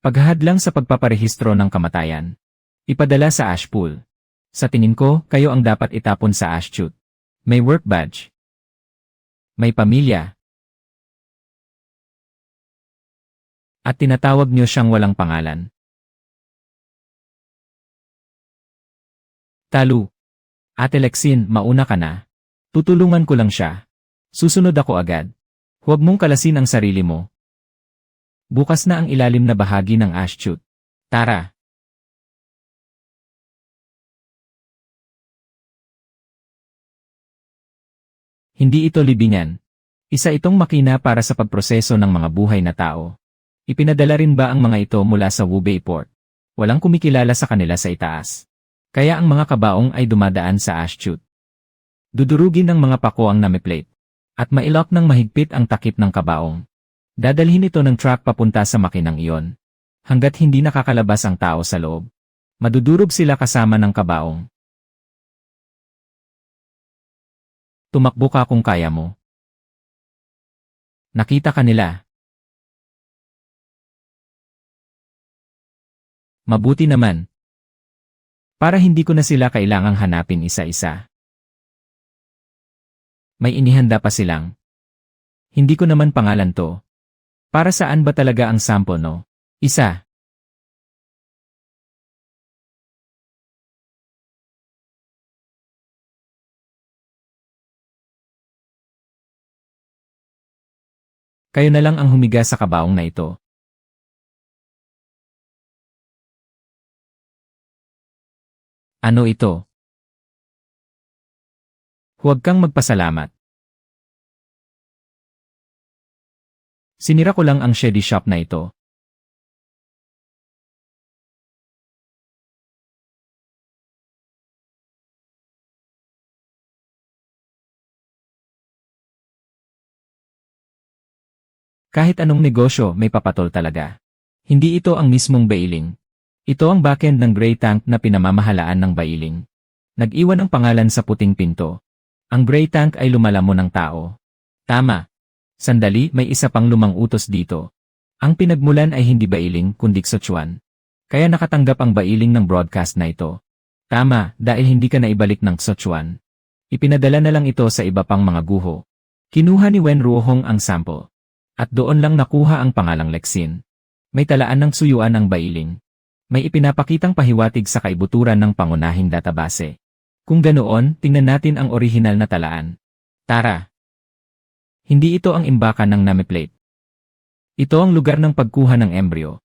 Paghahadlang sa pagpaparehistro ng kamatayan. Ipadala sa ash pool. Sa tingin ko, kayo ang dapat itapon sa ash chute. May work badge. May pamilya. At tinatawag niyo siyang walang pangalan. Talu. Ate Lexin, mauna ka na. Tutulungan ko lang siya. Susunod ako agad. Huwag mong kalasin ang sarili mo. Bukas na ang ilalim na bahagi ng ash chute. Tara. Hindi ito libingan. Isa itong makina para sa pagproseso ng mga buhay na tao. Ipinadala rin ba ang mga ito mula sa Wubei Port? Walang kumikilala sa kanila sa itaas. Kaya ang mga kabaong ay dumadaan sa ash chute. Dudurugin ng mga pako ang namiplate. At mailok ng mahigpit ang takip ng kabaong. Dadalhin ito ng truck papunta sa makinang iyon. Hanggat hindi nakakalabas ang tao sa loob. Madudurog sila kasama ng kabaong. Tumakbo ka kung kaya mo. Nakita ka nila. Mabuti naman. Para hindi ko na sila kailangang hanapin isa-isa. May inihanda pa silang. Hindi ko naman pangalan to. Para saan ba talaga ang sample no? Isa. Kayo na lang ang humiga sa kabaong na ito. Ano ito? Huwag kang magpasalamat. Sinira ko lang ang shady shop na ito. Kahit anong negosyo may papatol talaga. Hindi ito ang mismong bailing. Ito ang backend ng gray tank na pinamamahalaan ng bailing. Nag-iwan ang pangalan sa puting pinto. Ang gray tank ay lumalamon ng tao. Tama. Sandali, may isa pang lumang utos dito. Ang pinagmulan ay hindi bailing kundi Sichuan. Kaya nakatanggap ang bailing ng broadcast na ito. Tama, dahil hindi ka na ibalik ng Sichuan. Ipinadala na lang ito sa iba pang mga guho. Kinuha ni Wen Ruohong ang sample. At doon lang nakuha ang pangalang Lexin. May talaan ng suyuan ang bailing. May ipinapakitang pahiwatig sa kaibuturan ng pangunahing database. Kung ganoon, tingnan natin ang orihinal na talaan. Tara! Hindi ito ang imbakan ng namiplate. Ito ang lugar ng pagkuha ng embryo.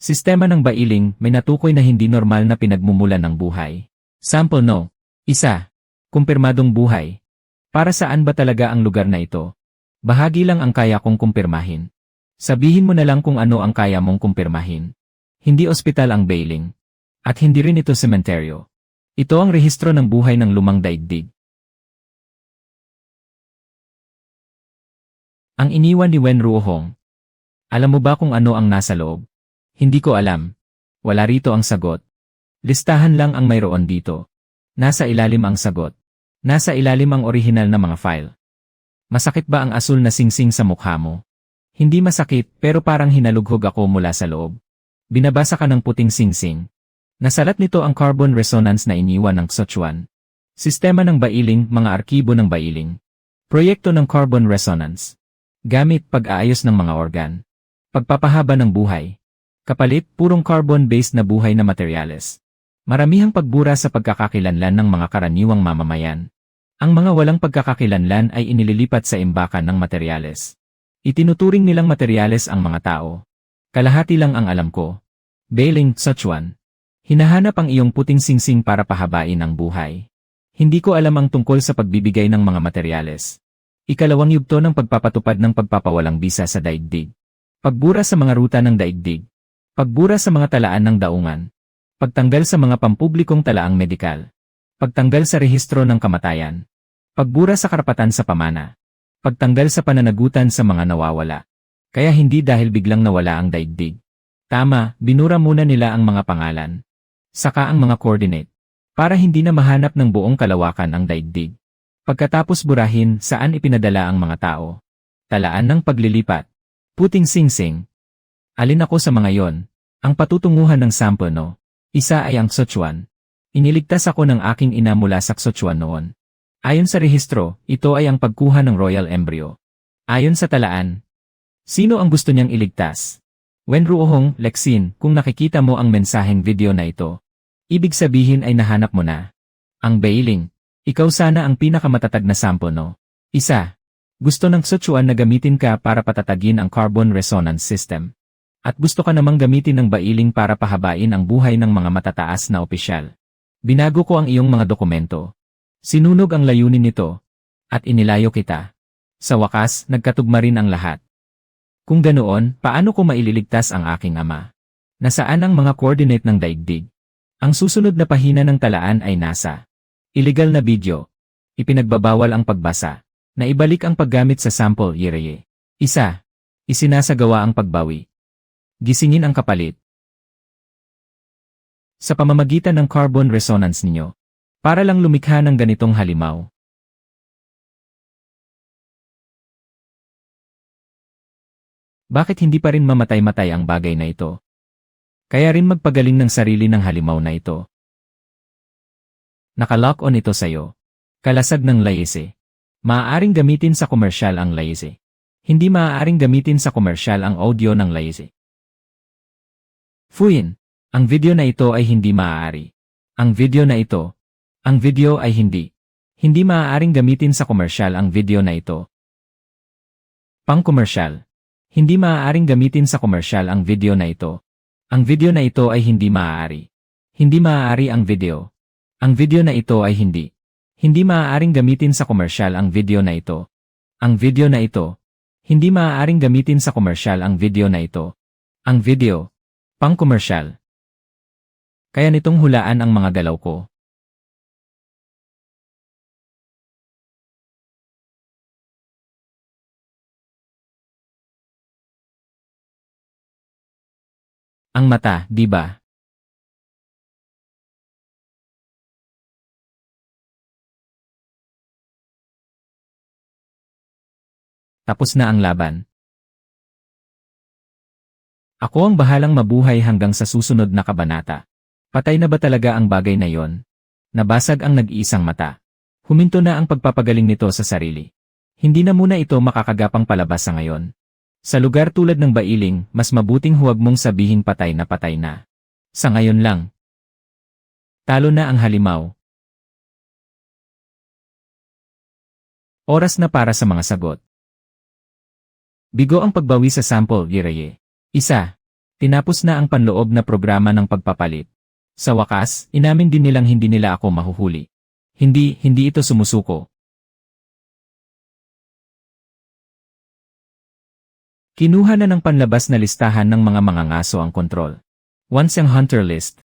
Sistema ng bailing may natukoy na hindi normal na pinagmumulan ng buhay. Sample no. Isa. Kumpirmadong buhay. Para saan ba talaga ang lugar na ito? Bahagi lang ang kaya kong kumpirmahin. Sabihin mo na lang kung ano ang kaya mong kumpirmahin. Hindi ospital ang bailing. At hindi rin ito sementeryo. Ito ang rehistro ng buhay ng lumang daigdig. Ang iniwan ni Wen Ruohong. Alam mo ba kung ano ang nasa loob? Hindi ko alam. Wala rito ang sagot. Listahan lang ang mayroon dito. Nasa ilalim ang sagot. Nasa ilalim ang orihinal na mga file. Masakit ba ang asul na singsing sa mukha mo? Hindi masakit pero parang hinalughog ako mula sa loob. Binabasa ka ng puting singsing. Nasalat nito ang carbon resonance na iniwan ng Sichuan. Sistema ng Bailing, mga arkibo ng Bailing. Proyekto ng carbon resonance. Gamit pag-aayos ng mga organ. Pagpapahaba ng buhay. Kapalit, purong carbon-based na buhay na materyales. Maramihang pagbura sa pagkakakilanlan ng mga karaniwang mamamayan. Ang mga walang pagkakakilanlan ay inililipat sa imbakan ng materyales. Itinuturing nilang materyales ang mga tao. Kalahati lang ang alam ko. Bailing, Sichuan. Hinahanap ang iyong puting singsing para pahabain ang buhay. Hindi ko alam ang tungkol sa pagbibigay ng mga materyales. Ikalawang yugto ng pagpapatupad ng pagpapawalang bisa sa daigdig. Pagbura sa mga ruta ng daigdig. Pagbura sa mga talaan ng daungan. Pagtanggal sa mga pampublikong talaang medikal. Pagtanggal sa rehistro ng kamatayan. Pagbura sa karapatan sa pamana. Pagtanggal sa pananagutan sa mga nawawala. Kaya hindi dahil biglang nawala ang daigdig. Tama, binura muna nila ang mga pangalan. Saka ang mga coordinate. Para hindi na mahanap ng buong kalawakan ang daigdig. Pagkatapos burahin saan ipinadala ang mga tao. Talaan ng paglilipat. Puting singsing. Alin ako sa mga yon? Ang patutunguhan ng sample no? Isa ay ang Sichuan. Iniligtas ako ng aking ina mula sa Sichuan noon. Ayon sa rehistro, ito ay ang pagkuha ng royal embryo. Ayon sa talaan. Sino ang gusto niyang iligtas? Wen Ruohong, Lexin, kung nakikita mo ang mensaheng video na ito. Ibig sabihin ay nahanap mo na. Ang Bailing. Ikaw sana ang pinakamatatag na sample no? Isa. Gusto ng Sichuan na gamitin ka para patatagin ang carbon resonance system. At gusto ka namang gamitin ng Bailing para pahabain ang buhay ng mga matataas na opisyal. Binago ko ang iyong mga dokumento. Sinunog ang layunin nito. At inilayo kita. Sa wakas, nagkatugma rin ang lahat. Kung ganoon, paano ko maililigtas ang aking ama? Nasaan ang mga coordinate ng daigdig? Ang susunod na pahina ng talaan ay nasa. Illegal na video. Ipinagbabawal ang pagbasa. Naibalik ang paggamit sa sample yireye. Isa. Isinasagawa ang pagbawi. Gisingin ang kapalit. Sa pamamagitan ng carbon resonance ninyo. Para lang lumikha ng ganitong halimaw. Bakit hindi pa rin mamatay-matay ang bagay na ito? Kaya rin magpagaling ng sarili ng halimaw na ito. Nakalock on ito sa'yo. Kalasag ng layese. Maaaring gamitin sa komersyal ang layese. Hindi maaaring gamitin sa komersyal ang audio ng layese. Fuyin. Ang video na ito ay hindi maaari. Ang video na ito. Ang video ay hindi. Hindi maaaring gamitin sa komersyal ang video na ito. Pang-komersyal. Hindi maaaring gamitin sa komersyal ang video na ito. Ang video na ito ay hindi maaari. Hindi maaari ang video. Ang video na ito ay hindi. Hindi maaaring gamitin sa komersyal ang video na ito. Ang video na ito. Hindi maaaring gamitin sa komersyal ang video na ito. Ang video. Pang-komersyal. Kaya nitong hulaan ang mga galaw ko. Ang mata, di ba? Tapos na ang laban. Ako ang bahalang mabuhay hanggang sa susunod na kabanata. Patay na ba talaga ang bagay na yon? Nabasag ang nag-iisang mata. Huminto na ang pagpapagaling nito sa sarili. Hindi na muna ito makakagapang palabas sa ngayon. Sa lugar tulad ng Bailing, mas mabuting huwag mong sabihin patay na patay na. Sa ngayon lang. Talo na ang halimaw. Oras na para sa mga sagot. Bigo ang pagbawi sa sample, yireye. Isa. Tinapos na ang panloob na programa ng pagpapalit. Sa wakas, inamin din nilang hindi nila ako mahuhuli. Hindi ito sumusuko. Kinuha na ng panlabas na listahan ng mga mangangaso ang kontrol. Once ang hunter list.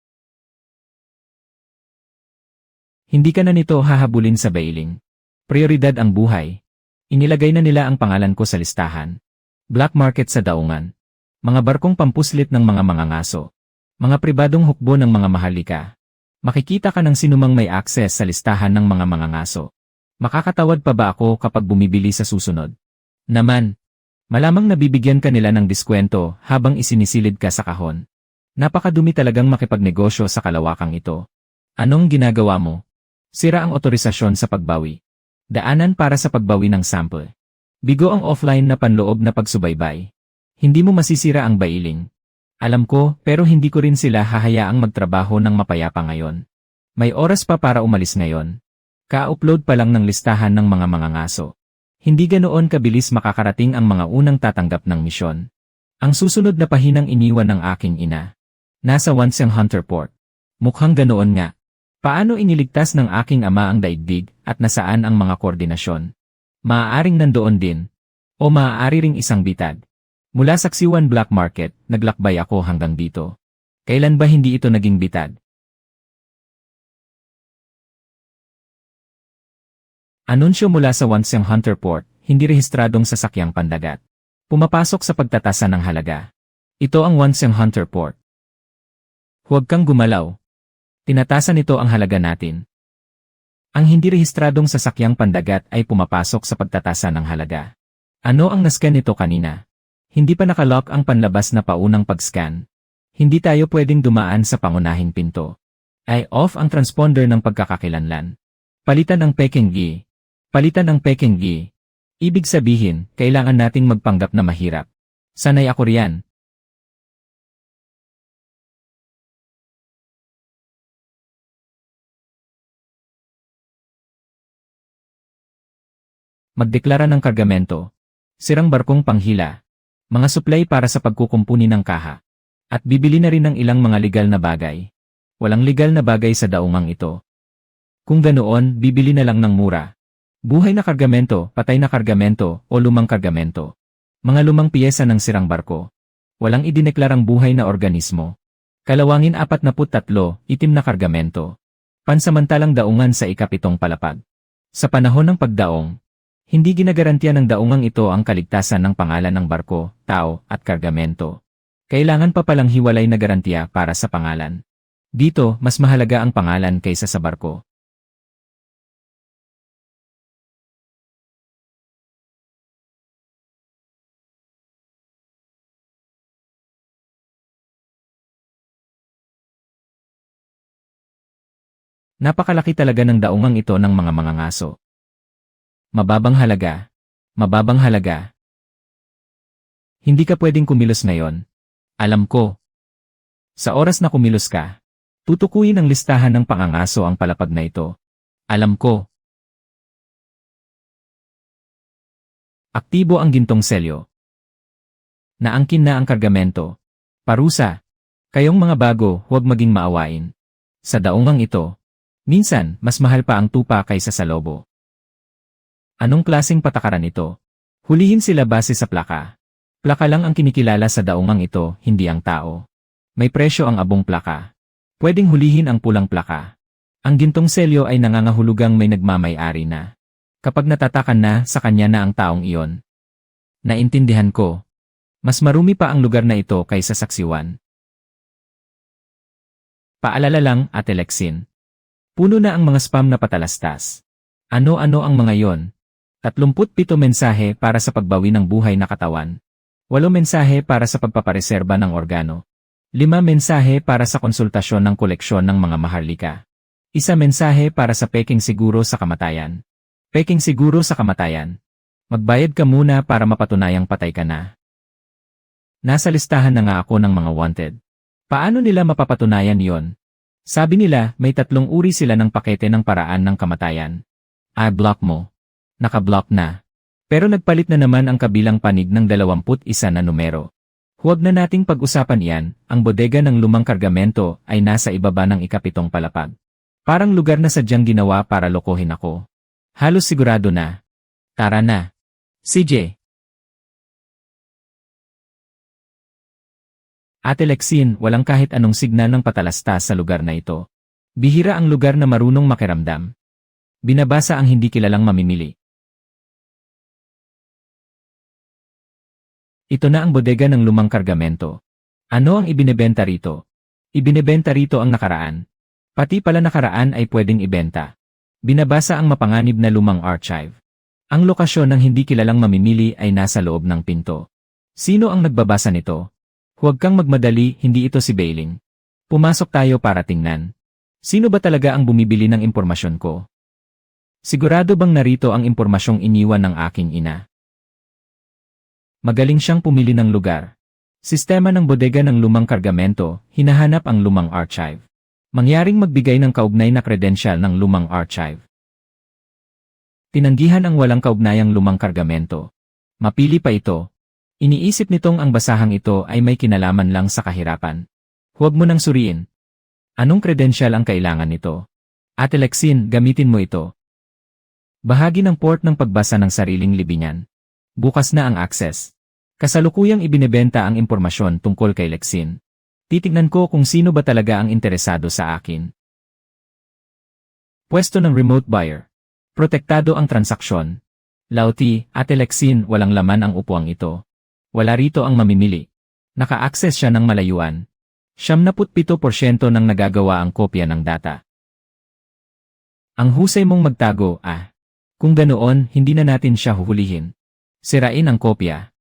Hindi ka na nito hahabulin sa bailing. Prioridad ang buhay. Inilagay na nila ang pangalan ko sa listahan. Black market sa daungan. Mga barkong pampuslit ng mga mangangaso. Mga pribadong hukbo ng mga maharlika. Makikita ka ng sinumang may access sa listahan ng mga mangangaso. Makakatawad pa ba ako kapag bumibili sa susunod? Naman, malamang nabibigyan ka nila ng diskwento habang isinisilid ka sa kahon. Napakadumi talagang makipagnegosyo sa kalawakang ito. Anong ginagawa mo? Sira ang otorisasyon sa pagbawi. Daanan para sa pagbawi ng sample. Bigo ang offline na panloob na pagsubaybay. Hindi mo masisira ang bailing. Alam ko, pero hindi ko rin sila hahayaang magtrabaho ng mapayapa ngayon. May oras pa para umalis ngayon. Ka-upload pa lang ng listahan ng mga mangangaso. Hindi ganoon kabilis makakarating ang mga unang tatanggap ng misyon. Ang susunod na pahinang iniwan ng aking ina. Nasa Wanseng Hunter Port. Mukhang ganoon nga. Paano iniligtas ng aking ama ang daigdig at nasaan ang mga koordinasyon? Maaaring nandoon din. O maaari ring isang bitag. Mula Saksiwan Black Market, naglakbay ako hanggang dito. Kailan ba hindi ito naging bitag? Anunsyo mula sa Wanseng Hunter Port, hindi rehistradong sasakyang pandagat. Pumapasok sa pagtatasa ng halaga. Ito ang Wanseng Hunter Port. Huwag kang gumalaw. Tinatasan nito ang halaga natin. Ang hindi rehistradong sasakyang pandagat ay pumapasok sa pagtatasa ng halaga. Ano ang nascan nito kanina? Hindi pa nakalock ang panlabas na paunang pag-scan. Hindi tayo pwedeng dumaan sa pangunahing pinto. Ay off ang transponder ng pagkakakilanlan. Palitan ang Peking Gi. Palitan ang Peking Gi. Ibig sabihin, kailangan nating magpanggap na mahirap. Sanay ako riyan. Magdeklara ng kargamento. Sirang barkong panghila. Mga supply para sa pagkukumpuni ng kaha. At bibili na rin ng ilang mga legal na bagay. Walang legal na bagay sa daungang ito. Kung ganoon, bibili na lang ng mura. Buhay na kargamento, patay na kargamento, o lumang kargamento. Mga lumang piyesa ng sirang barko. Walang idineklarang buhay na organismo. Kalawangin 43, itim na kargamento. Pansamantalang daungan sa ikapitong palapag. Sa panahon ng pagdaong, hindi ginagarantiya ng daungang ito ang kaligtasan ng pangalan ng barko, tao, at kargamento. Kailangan pa palang hiwalay na garantiya para sa pangalan. Dito, mas mahalaga ang pangalan kaysa sa barko. Napakalaki talaga ng daungang ito ng mga mangangaso. Mababang halaga. Mababang halaga. Hindi ka pwedeng kumilos ngayon. Alam ko. Sa oras na kumilos ka, tutukuyin ang listahan ng pangangaso ang palapag na ito. Alam ko. Aktibo ang gintong selyo. Naangkin na ang kargamento. Parusa. Kayong mga bago, huwag maging maawain. Sa daungang ito, minsan, mas mahal pa ang tupa kaysa sa lobo. Anong klaseng patakaran ito? Hulihin sila base sa plaka. Plaka lang ang kinikilala sa daungang ito, hindi ang tao. May presyo ang abong plaka. Pwedeng hulihin ang pulang plaka. Ang gintong selyo ay nangangahulugang may nagmamay-ari na. Kapag natatakan na, sa kanya na ang taong iyon. Naintindihan ko. Mas marumi pa ang lugar na ito kaysa Saksiwan. Paalala lang, Ate Lexin. Puno na ang mga spam na patalastas. Ano-ano ang mga yon? 37 mensahe para sa pagbawi ng buhay na katawan. 8 mensahe para sa pagpapareserba ng organo. 5 mensahe para sa konsultasyon ng koleksyon ng mga maharlika. 1 mensahe para sa peking siguro sa kamatayan. Peking siguro sa kamatayan. Magbayad ka muna para mapatunayang patay ka na. Nasa listahan na nga ako ng mga wanted. Paano nila mapapatunayan yon? Sabi nila, may 3 uri sila ng pakete ng paraan ng kamatayan. I-block mo. Naka-block na. Pero nagpalit na naman ang kabilang panig ng 21 na numero. Huwag na nating pag-usapan iyan, ang bodega ng lumang kargamento ay nasa ibaba ng ikapitong palapag. Parang lugar na sadyang ginawa para lokohin ako. Halos sigurado na. Tara na. CJ. Ate Lexin, walang kahit anong signal ng patalastas sa lugar na ito. Bihira ang lugar na marunong makiramdam. Binabasa ang hindi kilalang mamimili. Ito na ang bodega ng lumang kargamento. Ano ang ibinebenta rito? Ibinebenta rito ang nakaraan. Pati pala nakaraan ay pwedeng ibenta. Binabasa ang mapanganib na lumang archive. Ang lokasyon ng hindi kilalang mamimili ay nasa loob ng pinto. Sino ang nagbabasa nito? Huwag kang magmadali, hindi ito si Bailing. Pumasok tayo para tingnan. Sino ba talaga ang bumibili ng impormasyon ko? Sigurado bang narito ang impormasyong iniwan ng aking ina? Magaling siyang pumili ng lugar. Sistema ng bodega ng lumang kargamento, hinahanap ang lumang archive. Mangyaring magbigay ng kaugnay na kredensyal ng lumang archive. Tinanggihan ang walang kaugnayang lumang kargamento. Mapili pa ito. Iniisip nitong ang basahang ito ay may kinalaman lang sa kahirapan. Huwag mo nang suriin. Anong kredensyal ang kailangan nito? Ate Lexine, gamitin mo ito. Bahagi ng port ng pagbasa ng sariling libingan. Bukas na ang access. Kasalukuyang ibinebenta ang impormasyon tungkol kay Lexine. Titignan ko kung sino ba talaga ang interesado sa akin. Pwesto ng remote buyer. Protektado ang transaksyon. Lauti, Ate Lexine, walang laman ang upuang ito. Wala rito ang mamimili. Naka-access siya ng malayuan. 77% ng nagagawa ang kopya ng data. Ang husay mong magtago, Kung ganoon, hindi na natin siya huhulihin. Sirain ang kopya.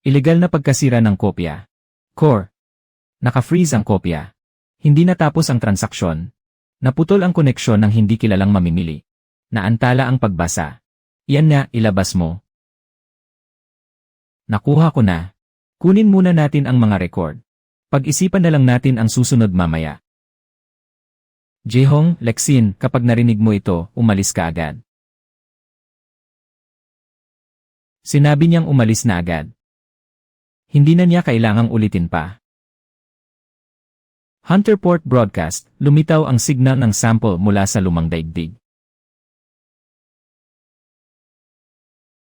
Ilegal na pagkasira ng kopya. Core. Naka-freeze ang kopya. Hindi natapos ang transaksyon. Naputol ang koneksyon ng hindi kilalang mamimili. Naantala ang pagbasa. Iyan na, ilabas mo. Nakuha ko na. Kunin muna natin ang mga record. Pag-isipan na lang natin ang susunod mamaya. Jehong, Lexine, kapag narinig mo ito, umalis ka agad. Sinabi niyang umalis na agad. Hindi na niya kailangang ulitin pa. Hunterport Broadcast, lumitaw ang signal ng sample mula sa lumang daigdig.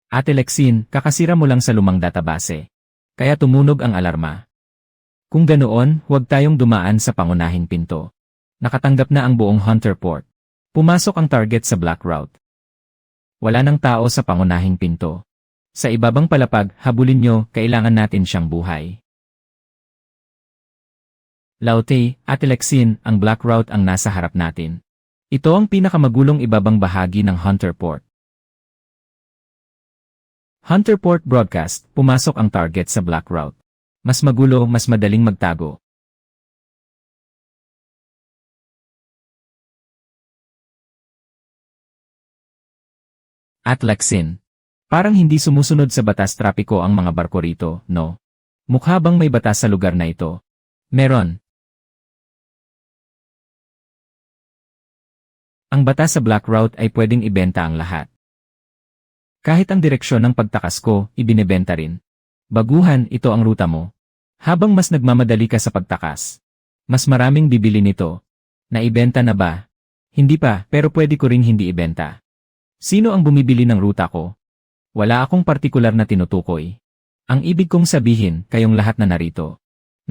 Ate Lexine, kakasira mo lang sa lumang database. Kaya tumunog ang alarma. Kung ganoon, huwag tayong dumaan sa pangunahing pinto. Nakatanggap na ang buong Hunterport. Pumasok ang target sa Black Route. Wala nang tao sa pangunahing pinto. Sa ibabang palapag, habulin nyo, kailangan natin siyang buhay. Laute, Ate Lexine, ang Black Route ang nasa harap natin. Ito ang pinakamagulong ibabang bahagi ng Hunterport. Hunterport Broadcast, pumasok ang target sa Black Route. Mas magulo, mas madaling magtago. At Lexine. Parang hindi sumusunod sa batas trapiko ang mga barko rito, no? Mukha bang may batas sa lugar na ito? Meron. Ang batas sa Black Route ay pwedeng ibenta ang lahat. Kahit ang direksyon ng pagtakas ko, ibinebenta rin. Baguhan, ito ang ruta mo. Habang mas nagmamadali ka sa pagtakas, mas maraming bibili nito. Naibenta na ba? Hindi pa, pero pwede ko ring hindi ibenta. Sino ang bumibili ng ruta ko? Wala akong partikular na tinutukoy. Ang ibig kong sabihin, kayong lahat na narito.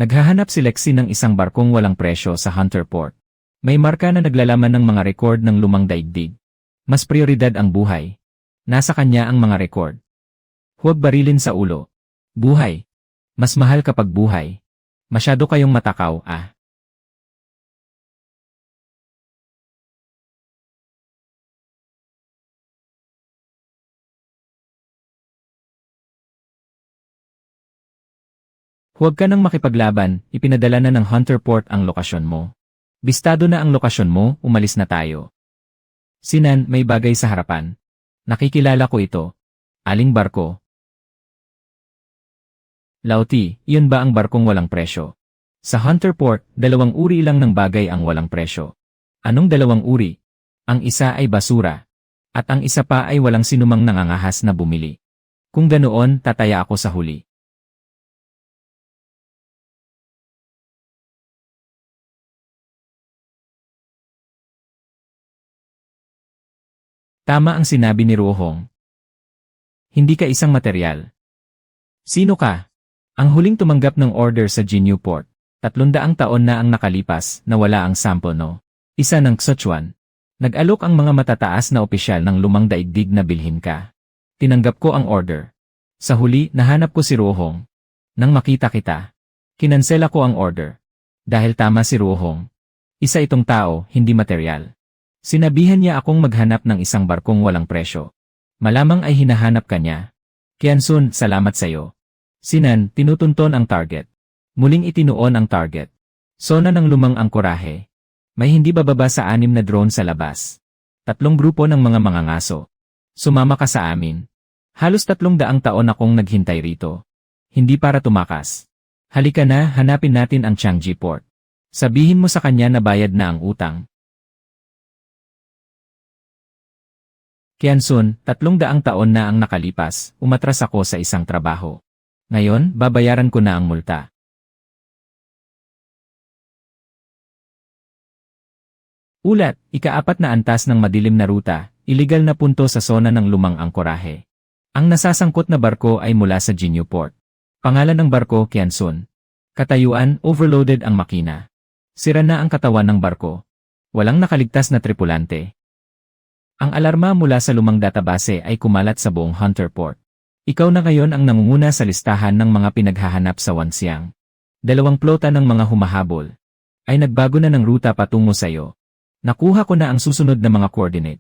Naghahanap si Lexi ng isang barkong walang presyo sa Hunterport. May marka na naglalaman ng mga record ng lumang daigdig. Mas prioridad ang buhay. Nasa kanya ang mga record. Huwag barilin sa ulo. Buhay. Mas mahal kapag buhay. Masyado kayong matakaw, Huwag ka nang makipaglaban, ipinadala na ng Hunterport ang lokasyon mo. Bistado na ang lokasyon mo, umalis na tayo. Sinan, may bagay sa harapan. Nakikilala ko ito. Aling barko? Lauti, iyon ba ang barkong walang presyo? Sa Hunterport, dalawang uri lang ng bagay ang walang presyo. Anong dalawang uri? Ang isa ay basura. At ang isa pa ay walang sinumang nangangahas na bumili. Kung ganoon, tataya ako sa huli. Tama ang sinabi ni Ruohong. Hindi ka isang materyal. Sino ka? Ang huling tumanggap ng order sa G Newport. 300 taon na ang nakalipas na wala ang sample no. Isa ng Sichuan. Nag-alok ang mga matataas na opisyal ng lumang daigdig na bilhin ka. Tinanggap ko ang order. Sa huli, nahanap ko si Ruhong. Nang makita kita, kinansela ko ang order. Dahil tama si Ruhong. Isa itong tao, hindi material. Sinabihan niya akong maghanap ng isang barkong walang presyo. Malamang ay hinahanap ka niya. Qiansun, salamat sayo. Sinan, tinutunton ang target. Muling itinuon ang target. Sona ng lumang angkorahe. May hindi bababa sa 6 na drone sa labas. 3 grupo ng mga mangangaso. Sumama ka sa amin. Halos 300 taon akong naghintay rito. Hindi para tumakas. Halika na, hanapin natin ang Changji Port. Sabihin mo sa kanya na bayad na ang utang. Qiansun, 300 taon na ang nakalipas, umatras ako sa isang trabaho. Ngayon, babayaran ko na ang multa. Ulat, ika-4 na antas ng madilim na ruta, iligal na punto sa sona ng lumang angkorahe. Ang nasasangkot na barko ay mula sa G Newport. Pangalan ng barko, Qiansun. Katayuan, overloaded ang makina. Sira na ang katawan ng barko. Walang nakaligtas na tripulante. Ang alarma mula sa lumang database ay kumalat sa buong Hunter Port. Ikaw na ngayon ang nangunguna sa listahan ng mga pinaghahanap sa Wanxiang. 2 plota ng mga humahabol. Ay nagbago na ng ruta patungo sa iyo. Nakuha ko na ang susunod na mga coordinate.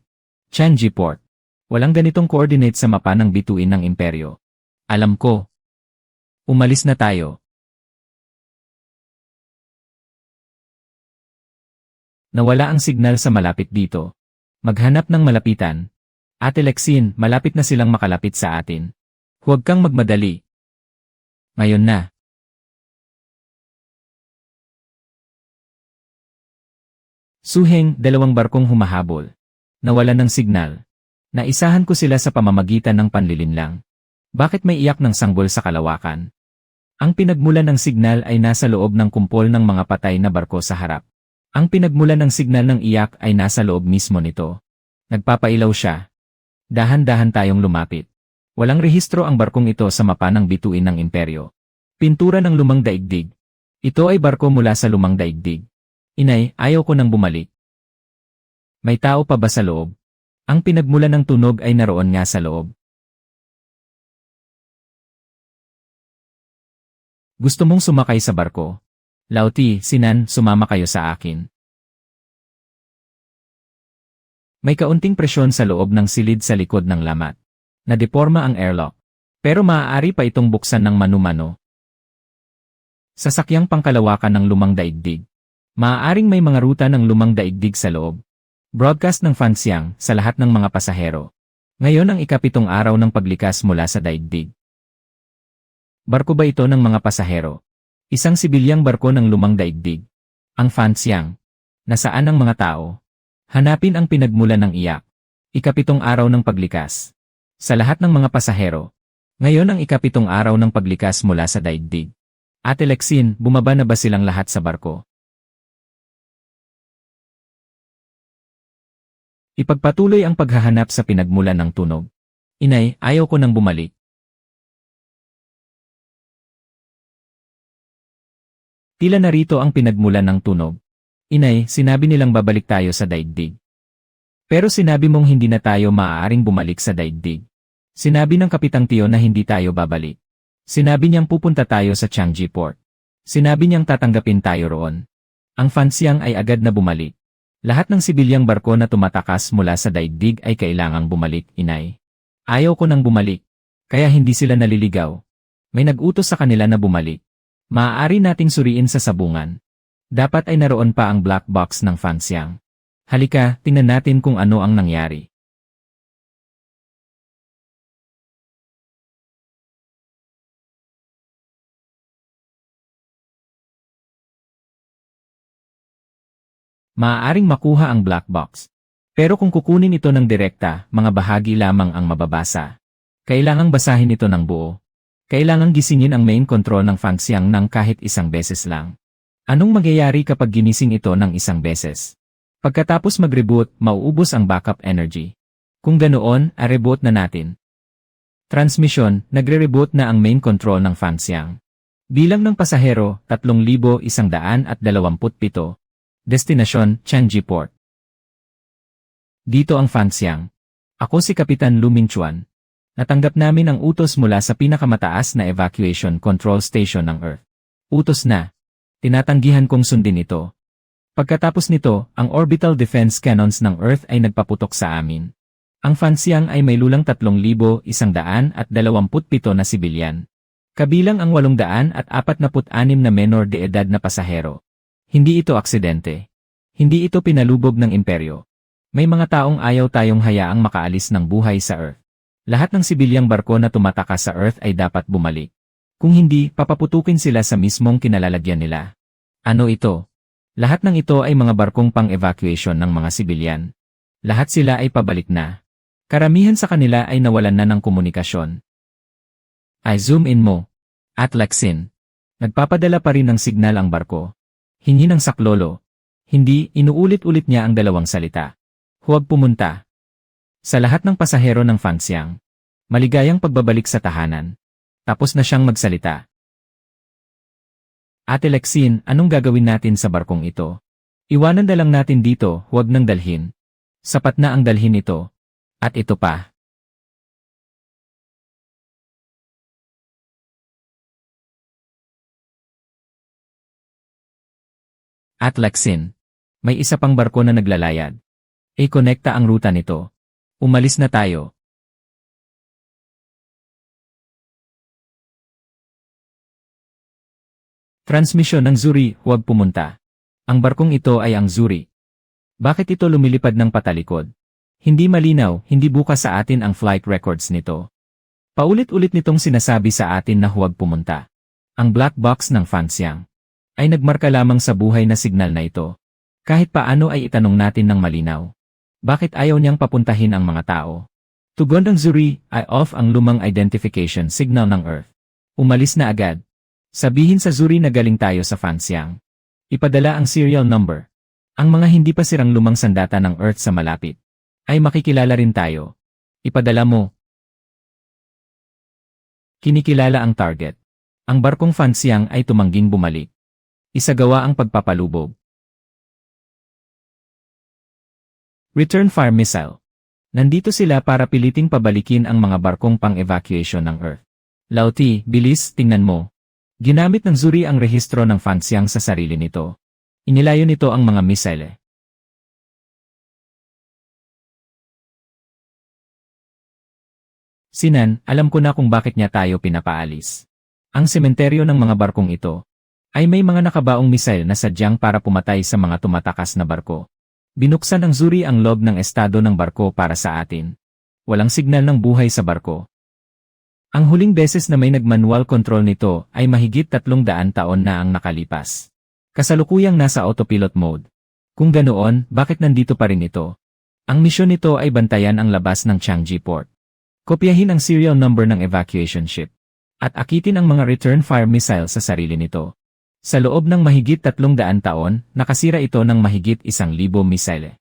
Changji Port. Walang ganitong coordinate sa mapa ng bituin ng imperyo. Alam ko. Umalis na tayo. Nawala ang signal sa malapit dito. Maghanap ng malapitan. Ate Lexin, malapit na silang makalapit sa atin. Huwag kang magmadali. Ngayon na. Suheng, 2 barkong humahabol. Nawalan ng signal. Naisahan ko sila sa pamamagitan ng panlilinlang. Bakit may iyak ng sanggol sa kalawakan? Ang pinagmulan ng signal ay nasa loob ng kumpol ng mga patay na barko sa harap. Ang pinagmulan ng signal ng iyak ay nasa loob mismo nito. Nagpapailaw siya. Dahan-dahan tayong lumapit. Walang rehistro ang barkong ito sa mapa ng bituin ng imperyo. Pintura ng lumang daigdig. Ito ay barko mula sa lumang daigdig. Inay, ayaw ko nang bumalik. May tao pa ba sa loob? Ang pinagmulan ng tunog ay naroon nga sa loob. Gusto mong sumakay sa barko? Lauti, Sinan, sumama kayo sa akin. May kaunting presyon sa loob ng silid sa likod ng lamat. Nadeporma ang airlock. Pero maaari pa itong buksan ng mano-mano. Sasakyang pangkalawakan ng lumang daigdig. Maaaring may mga ruta ng lumang daigdig sa loob. Broadcast ng Fanxiang sa lahat ng mga pasahero. Ngayon ang ika-7 araw ng paglikas mula sa daigdig. Barko ba ito ng mga pasahero? Isang sibilyang barko ng lumang daigdig. Ang Fanxiang. Nasaan ang mga tao? Hanapin ang pinagmulan ng iyak. Ika-7 araw ng paglikas. Sa lahat ng mga pasahero. Ngayon ang ika-7 araw ng paglikas mula sa daigdig. Ate Lexin, bumaba na ba silang lahat sa barko? Ipagpatuloy ang paghahanap sa pinagmulan ng tunog. Inay, ayaw ko nang bumalik. Tila narito ang pinagmulan ng tunog. Inay, sinabi nilang babalik tayo sa daigdig. Pero sinabi mong hindi na tayo maaaring bumalik sa daigdig. Sinabi ng Kapitang Tio na hindi tayo babalik. Sinabi niyang pupunta tayo sa Changji Port. Sinabi niyang tatanggapin tayo roon. Ang Fanxiang ay agad na bumalik. Lahat ng sibilyang barko na tumatakas mula sa daigdig ay kailangang bumalik, inay. Ayaw ko nang bumalik. Kaya hindi sila naliligaw. May nag-utos sa kanila na bumalik. Maaari nating suriin sa sabungan. Dapat ay naroon pa ang black box ng Fanxiang. Halika, tingnan natin kung ano ang nangyari. Maaaring makuha ang black box. Pero kung kukunin ito ng direkta, mga bahagi lamang ang mababasa. Kailangang basahin ito ng buo. Kailangang gisingin ang main control ng Fanxiang ng kahit isang beses lang. Anong mangyayari kapag ginising ito ng isang beses? Pagkatapos mag-reboot, mauubos ang backup energy. Kung ganoon, reboot na natin. Transmission, nagre-reboot na ang main control ng Fanxiang. Bilang ng pasahero, 3,127. Destinasyon, Changi Port. Dito ang Fanxiang. Ako si Kapitan Lu Mingchuan. Natanggap namin ang utos mula sa pinakamataas na evacuation control station ng Earth. Utos na. Tinatanggihan kong sundin ito. Pagkatapos nito, ang orbital defense cannons ng Earth ay nagpaputok sa amin. Ang Fanxiang ay may lulang 3,127 na sibilyan. Kabilang ang 846 na menor de edad na pasahero. Hindi ito aksidente. Hindi ito pinalubog ng imperyo. May mga taong ayaw tayong hayaang makaalis ng buhay sa Earth. Lahat ng sibilyang barko na tumatakas sa Earth ay dapat bumalik. Kung hindi, papaputukin sila sa mismong kinalalagyan nila. Ano ito? Lahat ng ito ay mga barkong pang-evacuation ng mga sibilyan. Lahat sila ay pabalik na. Karamihan sa kanila ay nawalan na ng komunikasyon. Ay zoom in mo. At Lexin. Nagpapadala pa rin ng signal ang barko. Hingi ng saklolo. Hindi, inuulit-ulit niya ang dalawang salita. Huwag pumunta. Sa lahat ng pasahero ng Fanxiang. Maligayang pagbabalik sa tahanan. Tapos na siyang magsalita. Ate Lexin, anong gagawin natin sa barkong ito? Iwanan na lang natin dito, huwag nang dalhin. Sapat na ang dalhin ito. At ito pa. At Lexin. May isa pang barko na naglalayad. I-konekta ang ruta nito. Umalis na tayo. Transmisyon ng Zuri, huwag pumunta. Ang barkong ito ay ang Zuri. Bakit ito lumilipad ng patalikod? Hindi malinaw, hindi bukas sa atin ang flight records nito. Paulit-ulit nitong sinasabi sa atin na huwag pumunta. Ang black box ng Fanxiang ay nagmarka lamang sa buhay na signal na ito. Kahit paano ay itanong natin ng malinaw. Bakit ayaw niyang papuntahin ang mga tao? Tugon ng Zuri ay off ang lumang identification signal ng Earth. Umalis na agad. Sabihin sa Zuri na galing tayo sa Fanxiang. Ipadala ang serial number. Ang mga hindi pa sirang lumang sandata ng Earth sa malapit ay makikilala rin tayo. Ipadala mo. Kinikilala ang target. Ang barkong Fanxiang ay tumangging bumalik. Isagawa ang pagpapalubog. Return fire missile. Nandito sila para piliting pabalikin ang mga barkong pang-evacuation ng Earth. Lauti, bilis, tingnan mo. Ginamit ng Zuri ang rehistro ng Fanxiang sa sarili nito. Inilayo nito ang mga missile. Sinan, alam ko na kung bakit niya tayo pinapaalis. Ang sementeryo ng mga barkong ito ay may mga nakabaong missile na sadyang para pumatay sa mga tumatakas na barko. Binuksan ng Zuri ang log ng estado ng barko para sa atin. Walang signal ng buhay sa barko. Ang huling beses na may nag-manual control nito ay mahigit 300 taon na ang nakalipas. Kasalukuyang nasa autopilot mode. Kung ganoon, bakit nandito pa rin ito? Ang misyon nito ay bantayan ang labas ng Changi Port. Kopyahin ang serial number ng evacuation ship. At akitin ang mga return fire missile sa sarili nito. Sa loob ng mahigit 300 taon, nakasira ito ng mahigit 1,000 missile.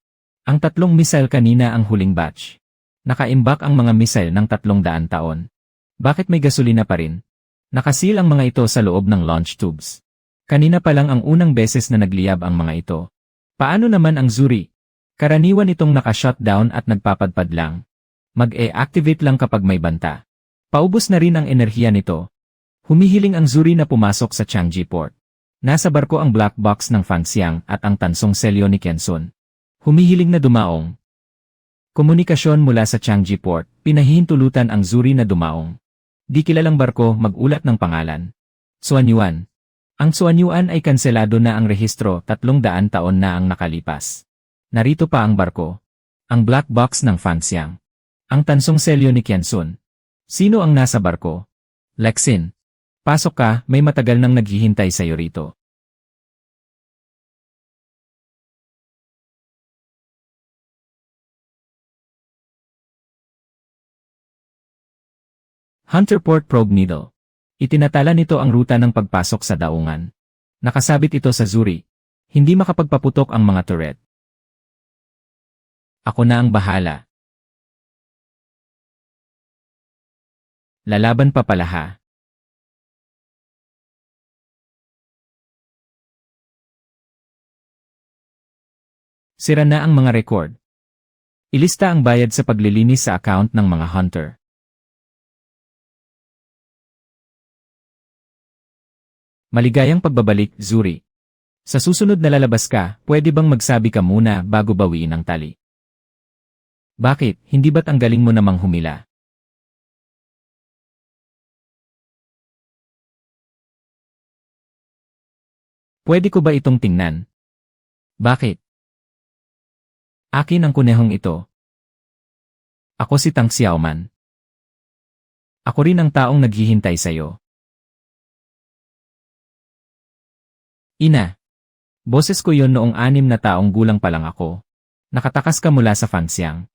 Ang 3 missile kanina ang huling batch. Nakaimbak ang mga missile ng 300 taon. Bakit may gasolina pa rin? Nakasil ang mga ito sa loob ng launch tubes. Kanina pa lang ang unang beses na nagliyab ang mga ito. Paano naman ang Zuri? Karaniwan itong naka-shutdown at nagpapadpad lang. Mag-e-activate lang kapag may banta. Paubos na rin ang enerhiya nito. Humihiling ang Zuri na pumasok sa Changi Port. Nasa barko ang black box ng Fanxiang at ang tansong selyo ni Kensun. Humihiling na dumaong. Komunikasyon mula sa Changi Port, pinahihintulutan ang Zuri na dumaong. Di kilalang barko mag-ulat ng pangalan. Suanyuan. Ang Suanyuan ay kanselado na ang rehistro 300 taon na ang nakalipas. Narito pa ang barko. Ang black box ng Fanxiang. Ang tansong selyo ni Kensun. Sino ang nasa barko? Lexin. Pasok ka, may matagal nang naghihintay sa'yo rito. Hunter Port Probe Needle. Itinatala nito ang ruta ng pagpasok sa daungan. Nakasabit ito sa Zuri. Hindi makapagpaputok ang mga turret. Ako na ang bahala. Lalaban pa pala ha. Sira na ang mga record. Ilista ang bayad sa paglilinis sa account ng mga hunter. Maligayang pagbabalik, Zuri. Sa susunod na lalabas ka, pwede bang magsabi ka muna bago bawiin ang tali? Bakit, hindi ba't ang galing mo namang humila? Pwede ko ba itong tingnan? Bakit? Akin ang kunehong ito. Ako si Tang Xiaoman. Ako rin ang taong naghihintay sa'yo. Ina. Boses ko yon noong 6 na taong gulang pa lang ako. Nakatakas ka mula sa Fangxiang.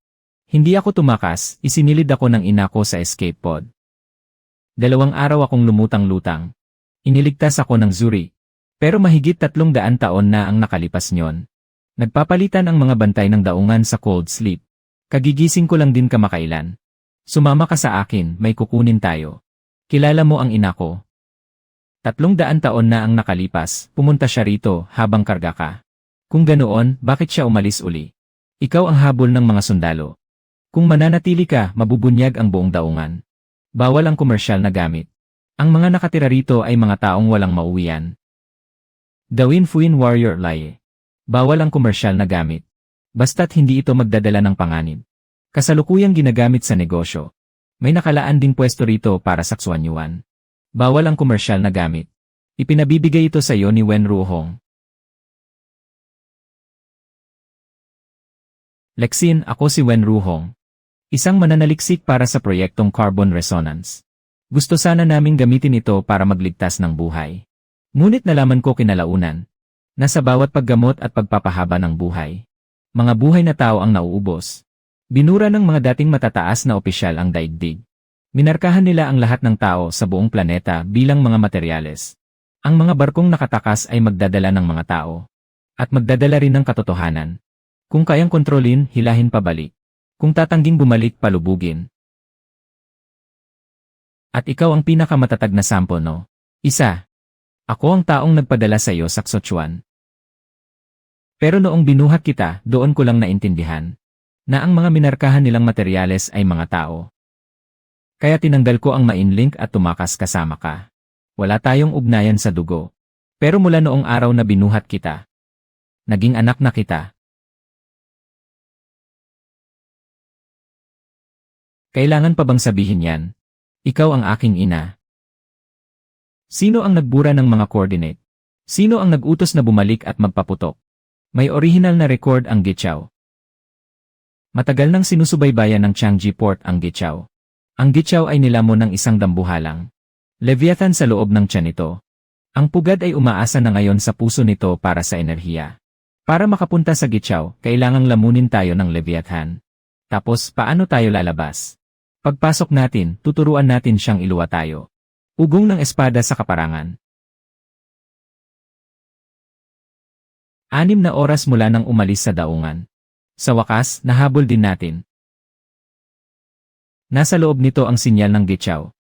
Hindi ako tumakas, isinilid ako ng ina ko sa escape pod. 2 araw akong lumutang-lutang. Iniligtas ako ng Zuri. Pero mahigit 300 taon na ang nakalipas nyon. Nagpapalitan ang mga bantay ng daungan sa cold sleep. Kagigising ko lang din kamakailan. Sumama ka sa akin, may kukunin tayo. Kilala mo ang ina ko. 300 taon na ang nakalipas, pumunta siya rito habang karga ka. Kung ganoon, bakit siya umalis uli? Ikaw ang habol ng mga sundalo. Kung mananatili ka, mabubunyag ang buong daungan. Bawal ang komersyal na gamit. Ang mga nakatira rito ay mga taong walang mauwian. Dawin Fuin Warrior Laye. Bawal ang komersyal na gamit. Basta't hindi ito magdadala ng panganib. Kasalukuyang ginagamit sa negosyo. May nakalaan ding pwesto rito para sa Xuanyuan. Bawal ang komersyal na gamit. Ipinabibigay ito sa iyo ni Wen Ruhong. Lexin, ako si Wen Ruhong. Isang mananaliksik para sa proyektong Carbon Resonance. Gusto sana naming gamitin ito para magligtas ng buhay. Ngunit nalaman ko kinalaunan. Nasa bawat paggamot at pagpapahaba ng buhay. Mga buhay na tao ang nauubos. Binura ng mga dating matataas na opisyal ang daigdig. Minarkahan nila ang lahat ng tao sa buong planeta bilang mga materyales. Ang mga barkong nakatakas ay magdadala ng mga tao. At magdadala rin ng katotohanan. Kung kayang kontrolin, hilahin pabalik. Kung tatangging bumalik, palubugin. At ikaw ang pinakamatatag na sample, no? Isa. Ako ang taong nagpadala sa iyo sa Xuanyuan. Pero noong binuhat kita, doon ko lang naintindihan na ang mga minarkahan nilang materyales ay mga tao. Kaya tinanggal ko ang mainlink at tumakas kasama ka. Wala tayong ugnayan sa dugo. Pero mula noong araw na binuhat kita, naging anak na kita. Kailangan pa bang sabihin yan? Ikaw ang aking ina. Sino ang nagbura ng mga coordinate? Sino ang nag-utos na bumalik at magpaputok? May original na record ang Gichao. Matagal nang sinusubaybayan ng Changji Port ang Gichao. Ang Gichao ay nilamon ng isang dambuhalang Leviathan sa loob ng tiyan nito. Ang pugad ay umaasa na ngayon sa puso nito para sa enerhiya. Para makapunta sa Gichao, kailangang lamunin tayo ng Leviathan. Tapos, paano tayo lalabas? Pagpasok natin, tuturuan natin siyang iluwa tayo. Ugong ng espada sa kaparangan. 6 na oras mula nang umalis sa daungan. Sa wakas, nahabol din natin. Nasa loob nito ang sinyal ng Gichao.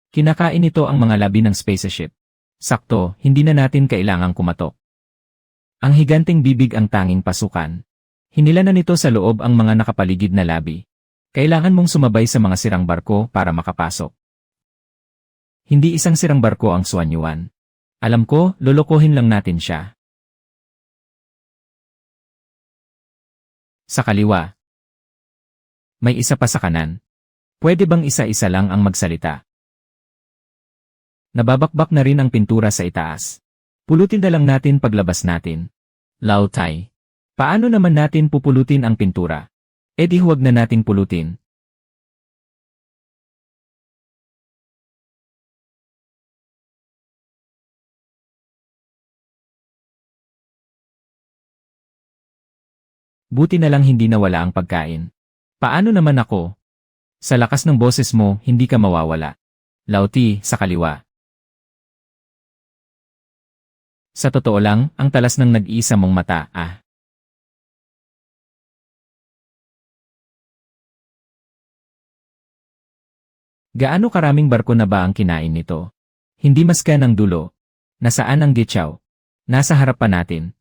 Kinakain nito ang mga labi ng spaceship. Sakto, hindi na natin kailangang kumatok. Ang higanting bibig ang tanging pasukan. Hinila na nito sa loob ang mga nakapaligid na labi. Kailangan mong sumabay sa mga sirang barko para makapasok. Hindi isang sirang barko ang Xuanyuan. Alam ko, lolokohin lang natin siya. Sa kaliwa. May isa pa sa kanan. Pwede bang isa-isa lang ang magsalita? Nababakbak na rin ang pintura sa itaas. Pulutin na lang natin paglabas natin. Lao Tai. Paano naman natin pupulutin ang pintura? E di huwag na nating pulutin. Buti na lang hindi nawala ang pagkain. Paano naman ako? Sa lakas ng boses mo, hindi ka mawawala. Lao Ti, sa kaliwa. Sa totoo lang, ang talas ng nag-iisa mong mata, Gaano karaming barko na ba ang kinain nito? Hindi maskan ang dulo. Nasaan ang Gichao? Nasa harap pa natin.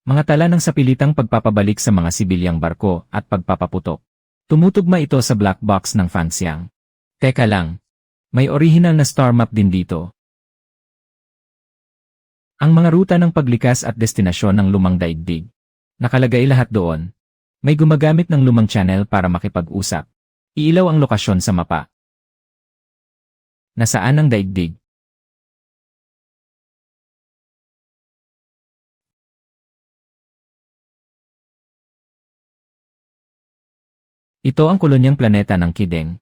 Mga tala ng sapilitang pagpapabalik sa mga sibilyang barko at pagpapaputok. Tumutugma ito sa black box ng Fanxiang. Teka lang. May original na star map din dito. Ang mga ruta ng paglikas at destinasyon ng lumang daigdig. Nakalagay lahat doon. May gumagamit ng lumang channel para makipag-usap. Iilaw ang lokasyon sa mapa. Nasaan ang daigdig? Ito ang kolonyang planeta ng Kideng.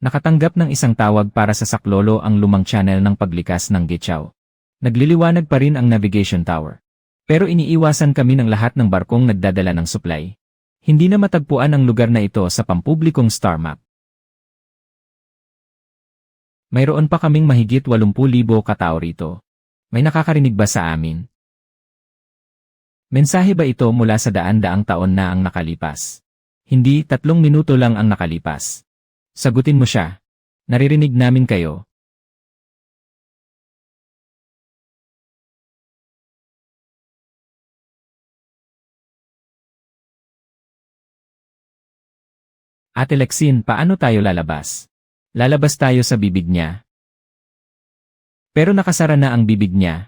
Nakatanggap ng isang tawag para sa saklolo ang lumang channel ng paglikas ng Gichao. Nagliliwanag pa rin ang navigation tower. Pero iniiwasan kami ng lahat ng barkong nagdadala ng supply. Hindi na matagpuan ang lugar na ito sa pampublikong star map. Mayroon pa kaming mahigit 80,000 katao rito. May nakakarinig ba sa amin? Mensahe ba ito mula sa daan-daang taon na ang nakalipas? Hindi, 3 minuto lang ang nakalipas. Sagutin mo siya. Naririnig namin kayo. Ate Lexin, paano tayo lalabas? Lalabas tayo sa bibig niya. Pero nakasara na ang bibig niya.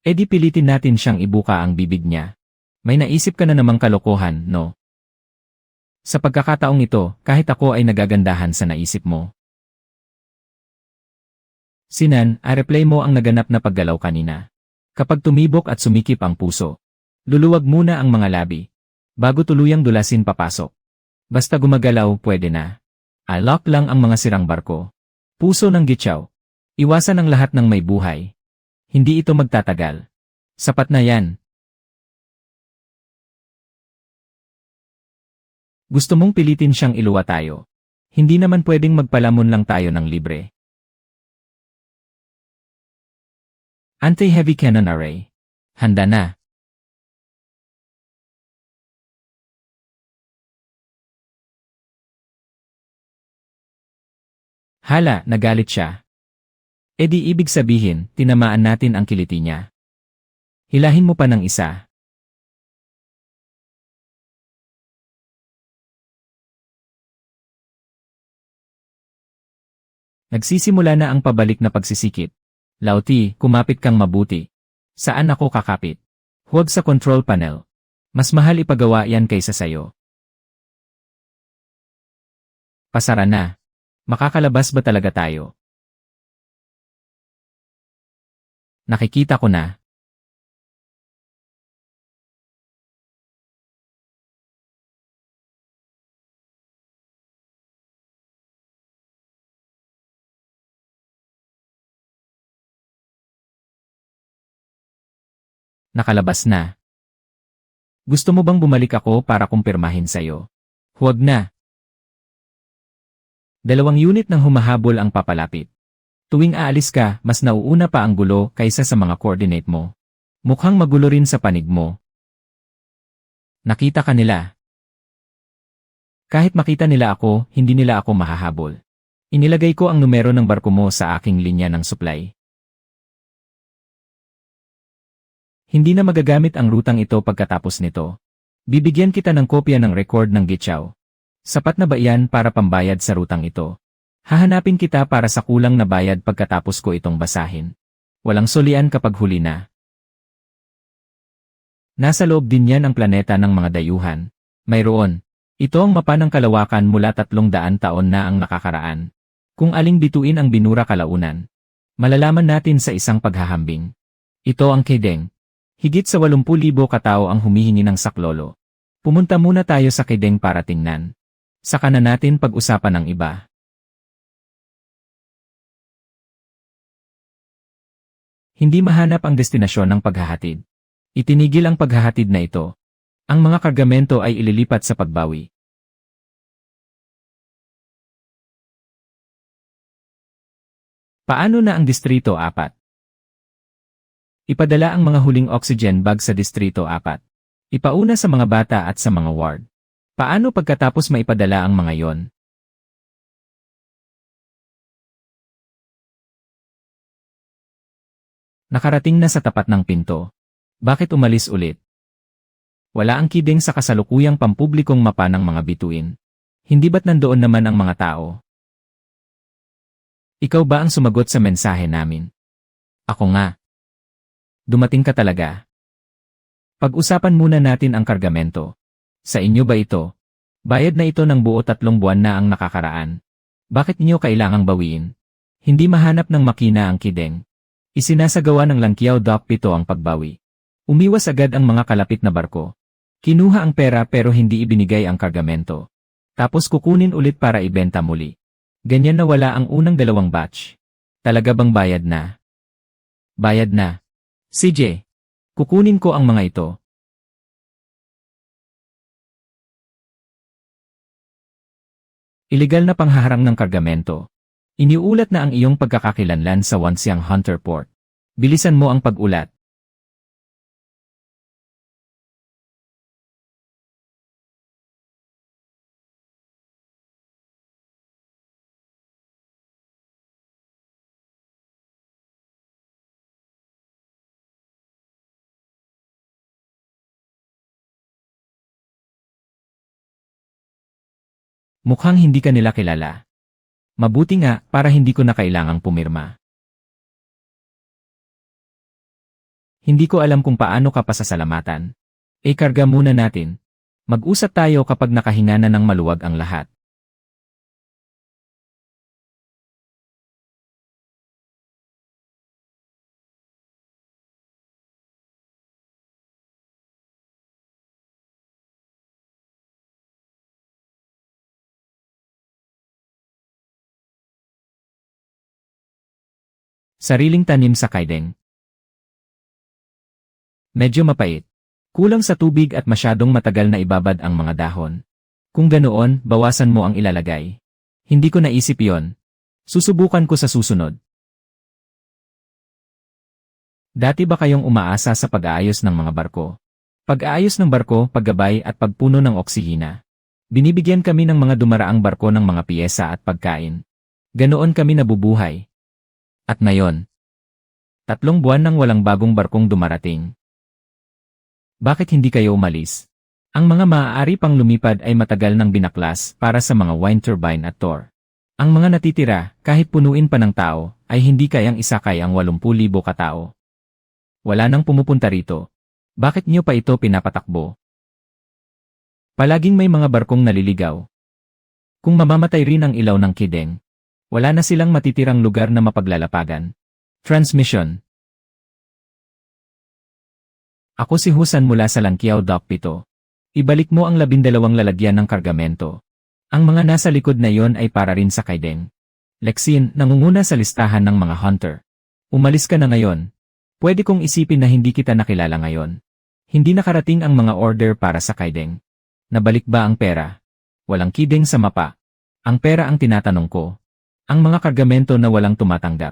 E di pilitin natin siyang ibuka ang bibig niya. May naisip ka na namang kalokohan, no? Sa pagkakataong ito, kahit ako ay nagagandahan sa naisip mo. Sinan, replay mo ang naganap na paggalaw kanina. Kapag tumibok at sumikip ang puso, luluwag muna ang mga labi. Bago tuluyang dulasin papasok. Basta gumagalaw, pwede na. Lock lang ang mga sirang barko. Puso ng Gichao. Iwasan ang lahat ng may buhay. Hindi ito magtatagal. Sapat na yan. Gusto mong pilitin siyang iluwa tayo. Hindi naman pwedeng magpalamon lang tayo ng libre. Anti-heavy cannon array. Handa na. Hala, nagalit siya. E di ibig sabihin, tinamaan natin ang kiliti niya. Hilahin mo pa ng isa. Nagsisimula na ang pabalik na pagsisikip. Lauti, kumapit kang mabuti. Saan ako kakapit? Huwag sa control panel. Mas mahal ipagawa yan kaysa sayo. Pasara na. Makakalabas ba talaga tayo? Nakikita ko na. Nakalabas na. Gusto mo bang bumalik ako para kumpirmahin sa'yo? Huwag na. 2 unit ng humahabol ang papalapit. Tuwing aalis ka, mas nauuna pa ang gulo kaysa sa mga coordinate mo. Mukhang magulo rin sa panig mo. Nakita ka nila. Kahit makita nila ako, hindi nila ako mahahabol. Inilagay ko ang numero ng barko mo sa aking linya ng supply. Hindi na magagamit ang rutang ito pagkatapos nito. Bibigyan kita ng kopya ng record ng Gichao. Sapat na ba iyan para pambayad sa rutang ito? Hahanapin kita para sa kulang na bayad pagkatapos ko itong basahin. Walang solian kapag huli na. Nasa loob din yan ang planeta ng mga dayuhan. Mayroon. Ito ang mapa ng kalawakan mula 300 taon na ang nakakaraan. Kung aling bituin ang binura kalaunan, malalaman natin sa isang paghahambing. Ito ang Kideng. Higit sa 80,000 katao ang humihingi ng saklolo. Pumunta muna tayo sa Kideng para tingnan. Saka na natin pag-usapan ng iba. Hindi mahanap ang destinasyon ng paghahatid. Itinigil ang paghahatid na ito. Ang mga kargamento ay ililipat sa pagbawi. Paano na ang Distrito 4? Ipadala ang mga huling oxygen bag sa Distrito 4. Ipauna sa mga bata at sa mga ward. Paano pagkatapos maipadala ang mga yon? Nakarating na sa tapat ng pinto. Bakit umalis ulit? Wala ang kideng sa kasalukuyang pampublikong mapa ng mga bituin. Hindi ba't nandoon naman ang mga tao? Ikaw ba ang sumagot sa mensahe namin? Ako nga. Dumating ka talaga. Pag-usapan muna natin ang kargamento. Sa inyo ba ito? Bayad na ito ng buo 3 buwan na ang nakakaraan. Bakit niyo kailangang bawiin? Hindi mahanap ng makina ang kideng. Isinasagawa ng Langkiao Dock 7 ang pagbawi. Umiwas agad ang mga kalapit na barko. Kinuha ang pera pero hindi ibinigay ang kargamento. Tapos kukunin ulit para ibenta muli. Ganyan na wala ang unang 2 batch. Talaga bang bayad na? Bayad na. CJ, kukunin ko ang mga ito. Ilegal na panghaharang ng kargamento. Iniulat na ang iyong pagkakakilanlan sa Wanxiang Hunter Port. Bilisan mo ang pag-ulat. Mukhang hindi ka nila kilala. Mabuti nga para hindi ko na kailangang pumirma. Hindi ko alam kung paano ka pasasalamatan. Karga muna natin. Mag-usap tayo kapag nakahinga na ng maluwag ang lahat. Sariling tanim sa kaideng. Medyo mapait. Kulang sa tubig at masyadong matagal na ibabad ang mga dahon. Kung ganoon, bawasan mo ang ilalagay. Hindi ko naisip yon. Susubukan ko sa susunod. Dati ba kayong umaasa sa pag-aayos ng mga barko? Pag-aayos ng barko, paggabay at pagpuno ng oksihina. Binibigyan kami ng mga dumaraang barko ng mga piyesa at pagkain. Ganoon kami nabubuhay. At ngayon, 3 buwan nang walang bagong barkong dumarating. Bakit hindi kayo umalis? Ang mga maaari pang lumipad ay matagal nang binaklas para sa mga wind turbine at tour. Ang mga natitira, kahit punuin pa ng tao, ay hindi kayang isakay ang 80,000 katao. Wala nang pumupunta rito. Bakit niyo pa ito pinapatakbo? Palaging may mga barkong naliligaw. Kung mamamatay rin ang ilaw ng kideng, wala na silang matitirang lugar na mapaglalapagan. Transmission. Ako si Husan mula sa Langkiao Dock 7. Ibalik mo ang 12 lalagyan ng kargamento. Ang mga nasa likod na yon ay para rin sa kaideng. Lexin, nangunguna sa listahan ng mga hunter. Umalis ka na ngayon. Pwede kong isipin na hindi kita nakilala ngayon. Hindi nakarating ang mga order para sa kaideng. Nabalik ba ang pera? Walang kideng sa mapa. Ang pera ang tinatanong ko. Ang mga kargamento na walang tumatanggap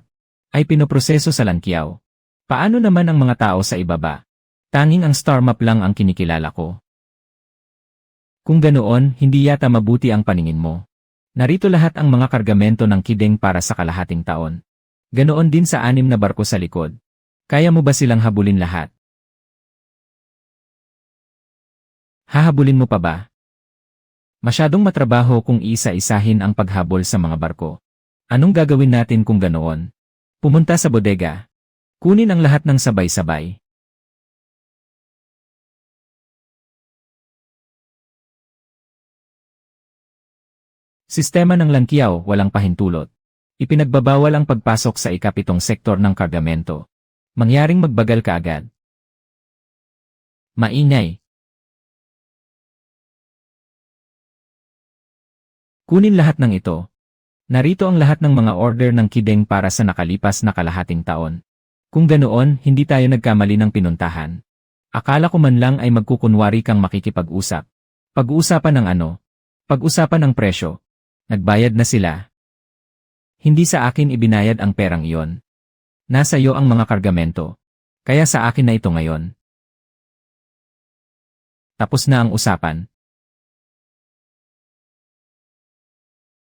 ay pinoproseso sa Langkiao. Paano naman ang mga tao sa ibaba? Tanging ang star map lang ang kinikilala ko. Kung ganoon, hindi yata mabuti ang paningin mo. Narito lahat ang mga kargamento ng kideng para sa kalahating taon. Ganoon din sa 6 na barko sa likod. Kaya mo ba silang habulin lahat? Hahabulin mo pa ba? Masyadong matrabaho kung isa-isahin ang paghabol sa mga barko. Anong gagawin natin kung ganoon? Pumunta sa bodega. Kunin ang lahat ng sabay-sabay. Sistema ng Langkiao, walang pahintulot. Ipinagbabawal ang pagpasok sa ika-7 sektor ng kargamento. Mangyaring magbagal ka agad. Maingay. Kunin lahat ng ito. Narito ang lahat ng mga order ng kideng para sa nakalipas na kalahating taon. Kung ganoon, hindi tayo nagkamali ng pinuntahan. Akala ko man lang ay magkukunwari kang makikipag-usap. Pag-uusapan ng ano? Pag-usapan ng presyo. Nagbayad na sila. Hindi sa akin ibinayad ang perang iyon. Nasa iyo ang mga kargamento. Kaya sa akin na ito ngayon. Tapos na ang usapan.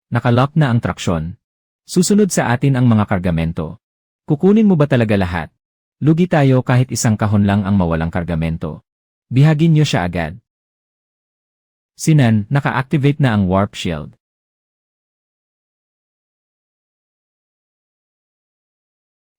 Nakalock na ang traksyon. Susunod sa atin ang mga kargamento. Kukunin mo ba talaga lahat? Lugi tayo kahit isang kahon lang ang mawalang kargamento. Bihagin niyo siya agad. Sinan, naka-activate na ang warp shield.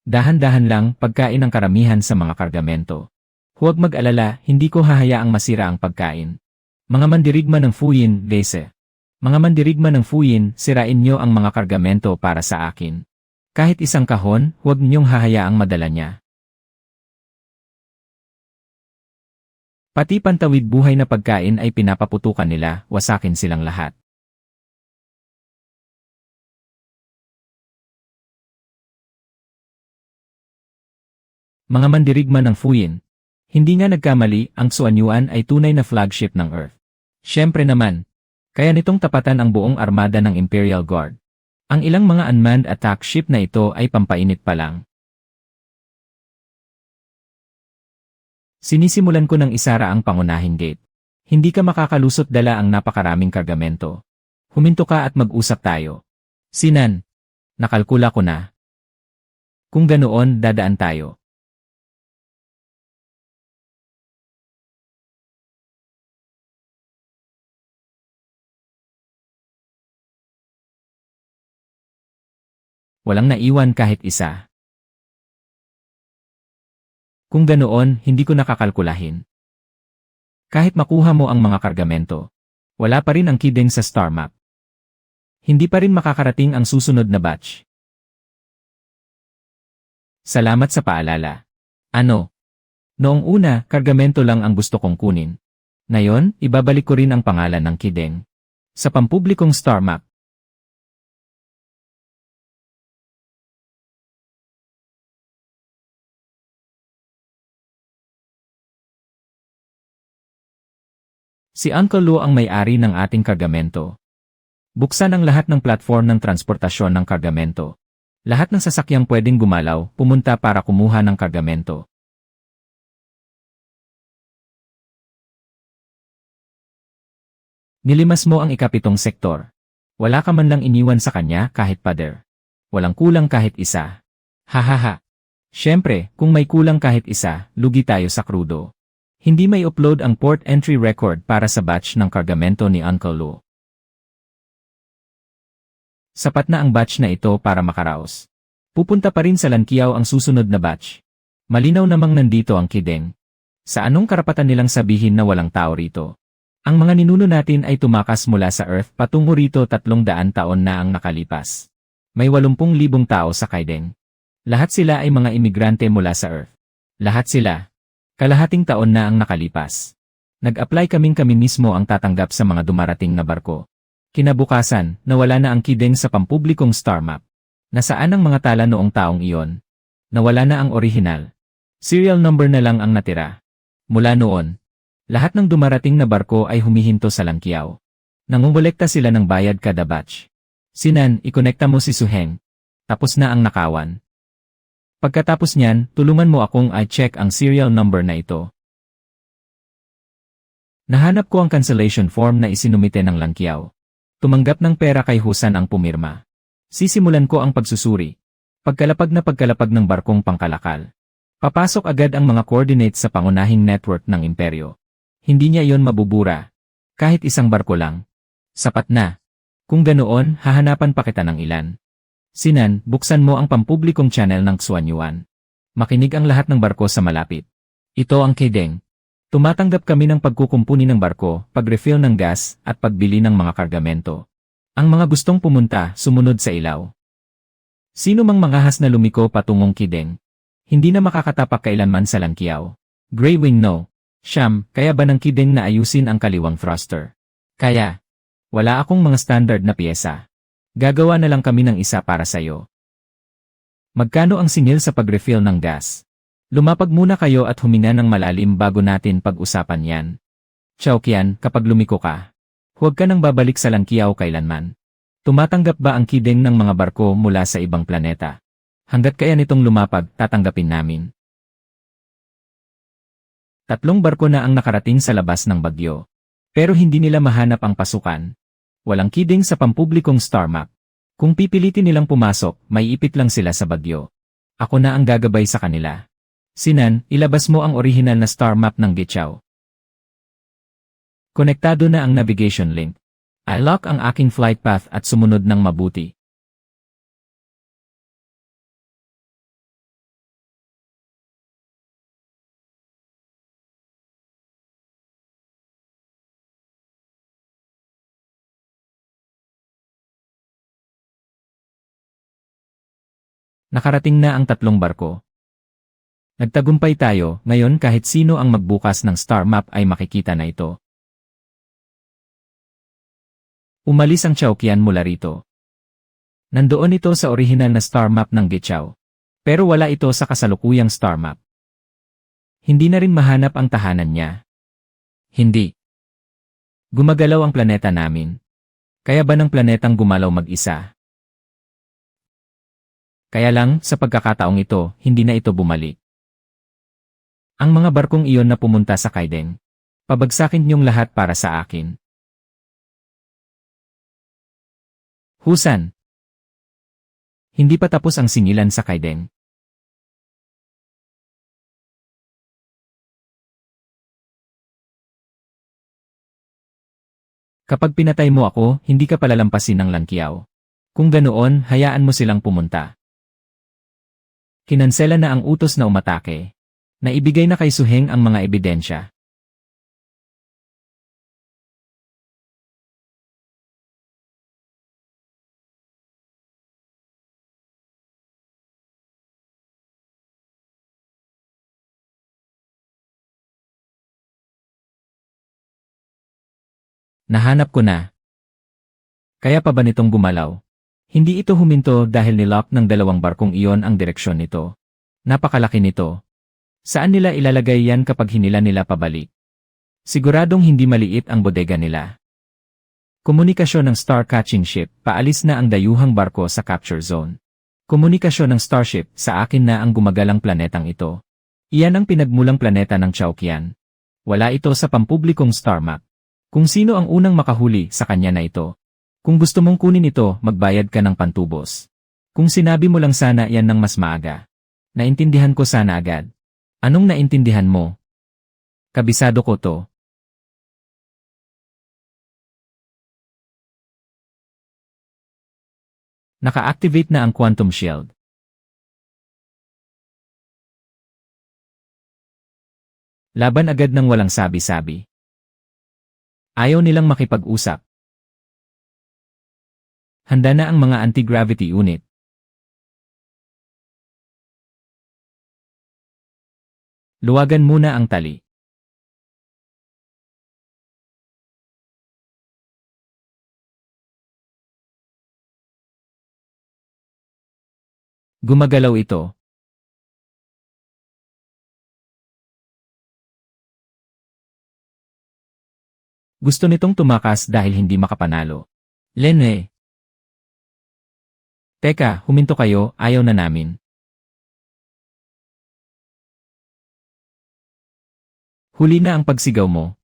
Dahan-dahan lang pagkain ng karamihan sa mga kargamento. Huwag mag-alala, hindi ko hahayaang masira ang pagkain. Mga mandirigma ng Fuyin, Lese. Mga mandirigma ng Fuyin, sirain niyo ang mga kargamento para sa akin. Kahit isang kahon, huwag niyong hahayaang madala niya. Pati pantawid buhay na pagkain ay pinapaputukan nila, wasakin silang lahat. Mga mandirigma ng Fuyin. Hindi nga nagkamali, ang Xuanyuan ay tunay na flagship ng Earth. Siyempre naman, kaya nitong tapatan ang buong armada ng Imperial Guard. Ang ilang mga unmanned attack ship na ito ay pampainit pa lang. Sinisimulan ko ng isara ang pangunahing gate. Hindi ka makakalusot dala ang napakaraming kargamento. Huminto ka at mag-usap tayo. Sinan, nakalkula ko na. Kung ganoon, dadaan tayo. Walang naiwan kahit isa. Kung ganoon, hindi ko nakakalkulahin. Kahit makuha mo ang mga kargamento, wala pa rin ang kideng sa star map. Hindi pa rin makakarating ang susunod na batch. Salamat sa paalala. Ano? Noong una, kargamento lang ang gusto kong kunin. Ngayon, ibabalik ko rin ang pangalan ng kideng sa pampublikong star map. Si Uncle Lu ang may-ari ng ating kargamento. Buksan ang lahat ng platform ng transportasyon ng kargamento. Lahat ng sasakyang pwedeng gumalaw, pumunta para kumuha ng kargamento. Nilimas mo ang ikapitong sektor. Wala ka man lang iniwan sa kanya kahit pader. Walang kulang kahit isa. Hahaha. Siyempre, kung may kulang kahit isa, lugi tayo sa krudo. Hindi may upload ang port entry record para sa batch ng kargamento ni Uncle Lu. Sapat na ang batch na ito para makaraos. Pupunta pa rin sa Lankiao ang susunod na batch. Malinaw namang nandito ang kideng. Sa anong karapatan nilang sabihin na walang tao rito? Ang mga ninuno natin ay tumakas mula sa Earth patungo rito 300 taon na ang nakalipas. May 80,000 tao sa Kaideng. Lahat sila ay mga imigrante mula sa Earth. Lahat sila. Kalahating taon na ang nakalipas. Nag-apply kami mismo ang tatanggap sa mga dumarating na barko. Kinabukasan, nawala na ang kideng sa pampublikong star map. Nasaan ang mga tala noong taong iyon? Nawala na ang orihinal. Serial number na lang ang natira. Mula noon, lahat ng dumarating na barko ay humihinto sa Lankiao. Nangungolekta sila ng bayad kada batch. Sinan, ikonekta mo si Suheng. Tapos na ang nakawan. Pagkatapos niyan, tulungan mo akong i-check ang serial number na ito. Nahanap ko ang cancellation form na isinumite ng Lankiao. Tumanggap ng pera kay Husan ang pumirma. Sisimulan ko ang pagsusuri. Pagkalapag ng barkong pangkalakal. Papasok agad ang mga coordinates sa pangunahing network ng imperyo. Hindi niya iyon mabubura. Kahit isang barko lang. Sapat na. Kung ganoon, hahanapan pa kita ng ilan. Sinan, buksan mo ang pampublikong channel ng Xuanyuan. Makinig ang lahat ng barko sa malapit. Ito ang kideng. Tumatanggap kami ng pagkukumpuni ng barko, pag-refill ng gas, at pagbili ng mga kargamento. Ang mga gustong pumunta, sumunod sa ilaw. Sino mang mangahas na lumiko patungong kideng? Hindi na makakatapak kailanman sa Lankiao. Grey Wing no. Siyam, kaya ba ng kideng na ayusin ang kaliwang thruster? Kaya. Wala akong mga standard na piyesa. Gagawa na lang kami ng isa para sa'yo. Magkano ang singil sa pag-refill ng gas? Lumapag muna kayo at huminga ng malalim bago natin pag-usapan yan. Chowkian, kapag lumiko ka, huwag ka nang babalik sa Lankiao kailanman. Tumatanggap ba ang kideng ng mga barko mula sa ibang planeta? Hanggat kaya nitong lumapag, tatanggapin namin. 3 barko na ang nakarating sa labas ng bagyo. Pero hindi nila mahanap ang pasukan. Walang kideng sa pampublikong star map. Kung pipilitin nilang pumasok, may ipit lang sila sa bagyo. Ako na ang gagabay sa kanila. Sinan, ilabas mo ang orihinal na star map ng Gichao. Konektado na ang navigation link. I-lock ang aking flight path at sumunod ng mabuti. Nakarating na ang 3 barko. Nagtagumpay tayo, ngayon kahit sino ang magbukas ng star map ay makikita na ito. Umalis ang Chowkian mula rito. Nandoon ito sa orihinal na star map ng Gichao. Pero wala ito sa kasalukuyang star map. Hindi na rin mahanap ang tahanan niya. Hindi. Gumagalaw ang planeta namin. Kaya ba ng planetang gumalaw mag-isa? Kaya lang, sa pagkakataong ito, hindi na ito bumalik. Ang mga barkong iyon na pumunta sa Kaideng. Pabagsakin niyong lahat para sa akin. Husan. Hindi pa tapos ang singilan sa Kaideng. Kapag pinatay mo ako, hindi ka palalampasin ng Langkiao. Kung ganoon, hayaan mo silang pumunta. Kinansela na ang utos na umatake. Naibigay na kay Suheng ang mga ebidensya. Nahanap ko na. Kaya pa ba nitong gumalaw? Hindi ito huminto dahil nilock ng 2 barkong iyon ang direksyon nito. Napakalaki nito. Saan nila ilalagay yan kapag hinila nila pabalik? Siguradong hindi maliit ang bodega nila. Komunikasyon ng Star Catching Ship, paalis na ang dayuhang barko sa capture zone. Komunikasyon ng Starship, sa akin na ang gumagalang planetang ito. Iyan ang pinagmulang planeta ng Chowkian. Wala ito sa pampublikong star map. Kung sino ang unang makahuli, sa kanya na ito. Kung gusto mong kunin ito, magbayad ka ng pantubos. Kung sinabi mo lang sana yan ng mas maaga. Naintindihan ko sana agad. Anong naintindihan mo? Kabisado ko to. Naka-activate na ang quantum shield. Laban agad ng walang sabi-sabi. Ayaw nilang makipag-usap. Handa na ang mga anti-gravity unit. Luwagan muna ang tali. Gumagalaw ito. Gusto nitong tumakas dahil hindi makapanalo. Lene. Teka, huminto kayo, ayaw na namin. Huli na ang pagsigaw mo.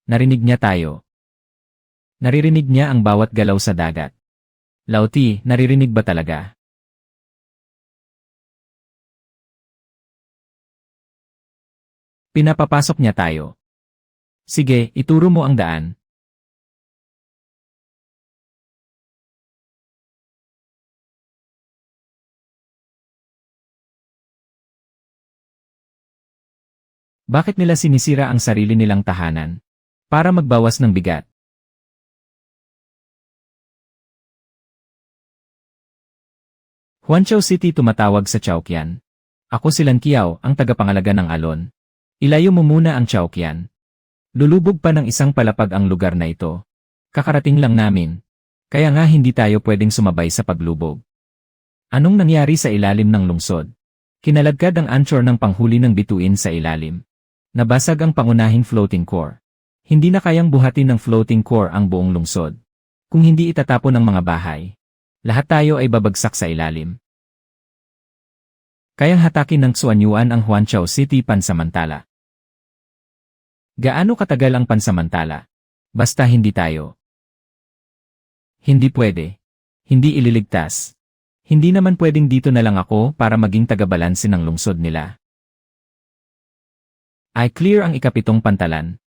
Narinig niya tayo. Naririnig niya ang bawat galaw sa dagat. Lauti, naririnig ba talaga? Pinapapasok niya tayo. Sige, ituro mo ang daan. Bakit nila sinisira ang sarili nilang tahanan? Para magbawas ng bigat. Huanchao City tumatawag sa Chowkian. Ako si Lankiao, ang tagapangalaga ng alon. Ilayo mo muna ang Chowkian. Lulubog pa ng isang palapag ang lugar na ito. Kakarating lang namin. Kaya nga hindi tayo pwedeng sumabay sa paglubog. Anong nangyari sa ilalim ng lungsod? Kinalagkad ang anchor ng panghuli ng bituin sa ilalim. Nabasag ang pangunahing floating core. Hindi na kayang buhatin ng floating core ang buong lungsod. Kung hindi itatapon ng mga bahay, lahat tayo ay babagsak sa ilalim. Kayang hatakin ng Xuanyuan ang Huanchao City pansamantala. Gaano katagal ang pansamantala? Basta hindi tayo. Hindi pwede. Hindi ililigtas. Hindi naman pwedeng dito na lang ako para maging tagabalanse ng lungsod nila. I clear ang ikapitong pantalan.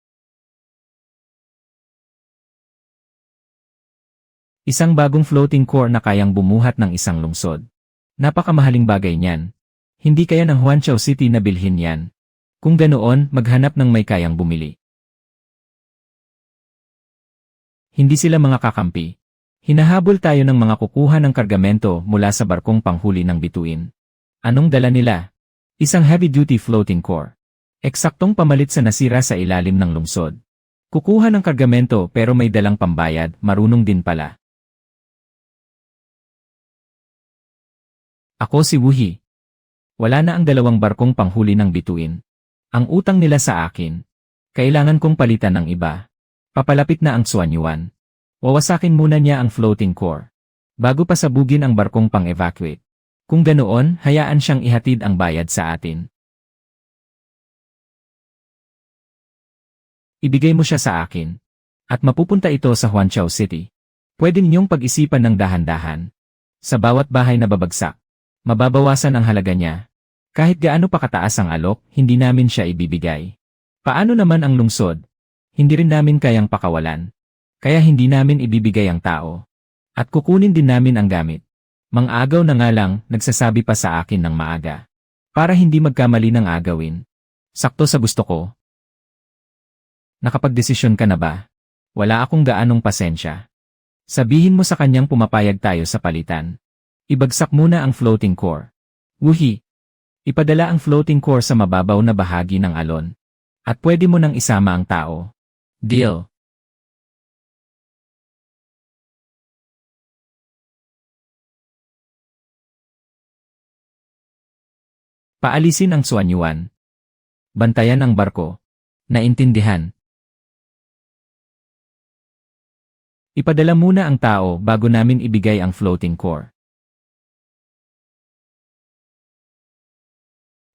Isang bagong floating core na kayang bumuhat ng isang lungsod. Napakamahaling bagay niyan. Hindi kaya ng Huanchao City na bilhin yan. Kung ganoon, maghanap ng may kayang bumili. Hindi sila mga kakampi. Hinahabol tayo ng mga kukuha ng kargamento mula sa barkong panghuli ng bituin. Anong dala nila? Isang heavy-duty floating core. Eksaktong pamalit sa nasira sa ilalim ng lungsod. Kukuha ng kargamento pero may dalang pambayad, marunong din pala. Ako si Wuhi. Wala na ang dalawang barkong panghuli ng bituin. Ang utang nila sa akin. Kailangan kong palitan ng iba. Papalapit na ang Suanyuan. Wawasakin muna niya ang floating core. Bago pa sabugin ang barkong pang-evacuate. Kung ganoon, hayaan siyang ihatid ang bayad sa atin. Ibigay mo siya sa akin. At mapupunta ito sa Huanchao City. Pwede ninyong pag-isipan ng dahan-dahan. Sa bawat bahay na babagsak. Mababawasan ang halaga niya. Kahit gaano pa kataas ang alok, hindi namin siya ibibigay. Paano naman ang lungsod? Hindi rin namin kayang pakawalan. Kaya hindi namin ibibigay ang tao. At kukunin din namin ang gamit. Mang-agaw na nga lang, nagsasabi pa sa akin ng maaga. Para hindi magkamali ng agawin. Sakto sa gusto ko. Nakapagdesisyon ka na ba? Wala akong gaanong pasensya. Sabihin mo sa kanyang pumapayag tayo sa palitan. Ibagsak muna ang floating core. Wuhi. Ipadala ang floating core sa mababaw na bahagi ng alon. At pwede mo nang isama ang tao. Deal. Paalisin ang Suanyuan. Bantayan ang barko. Naintindihan. Ipadala muna ang tao bago namin ibigay ang floating core.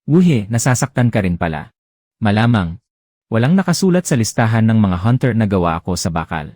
Wuhi, nasasaktan ka rin pala. Malamang. Walang nakasulat sa listahan ng mga hunter na gawa ako sa bakal.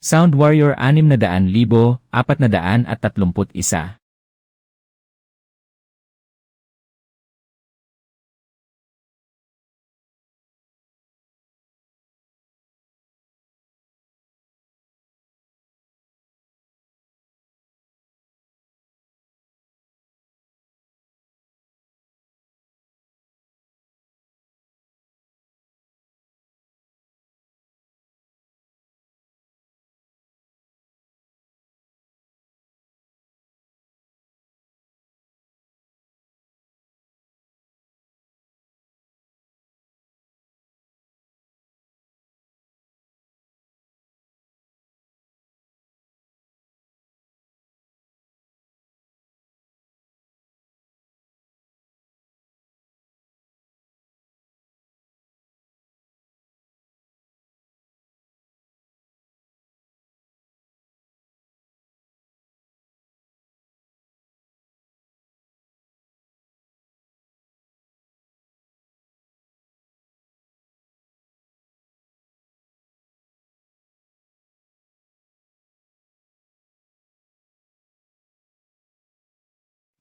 Sound Warrior 600,431.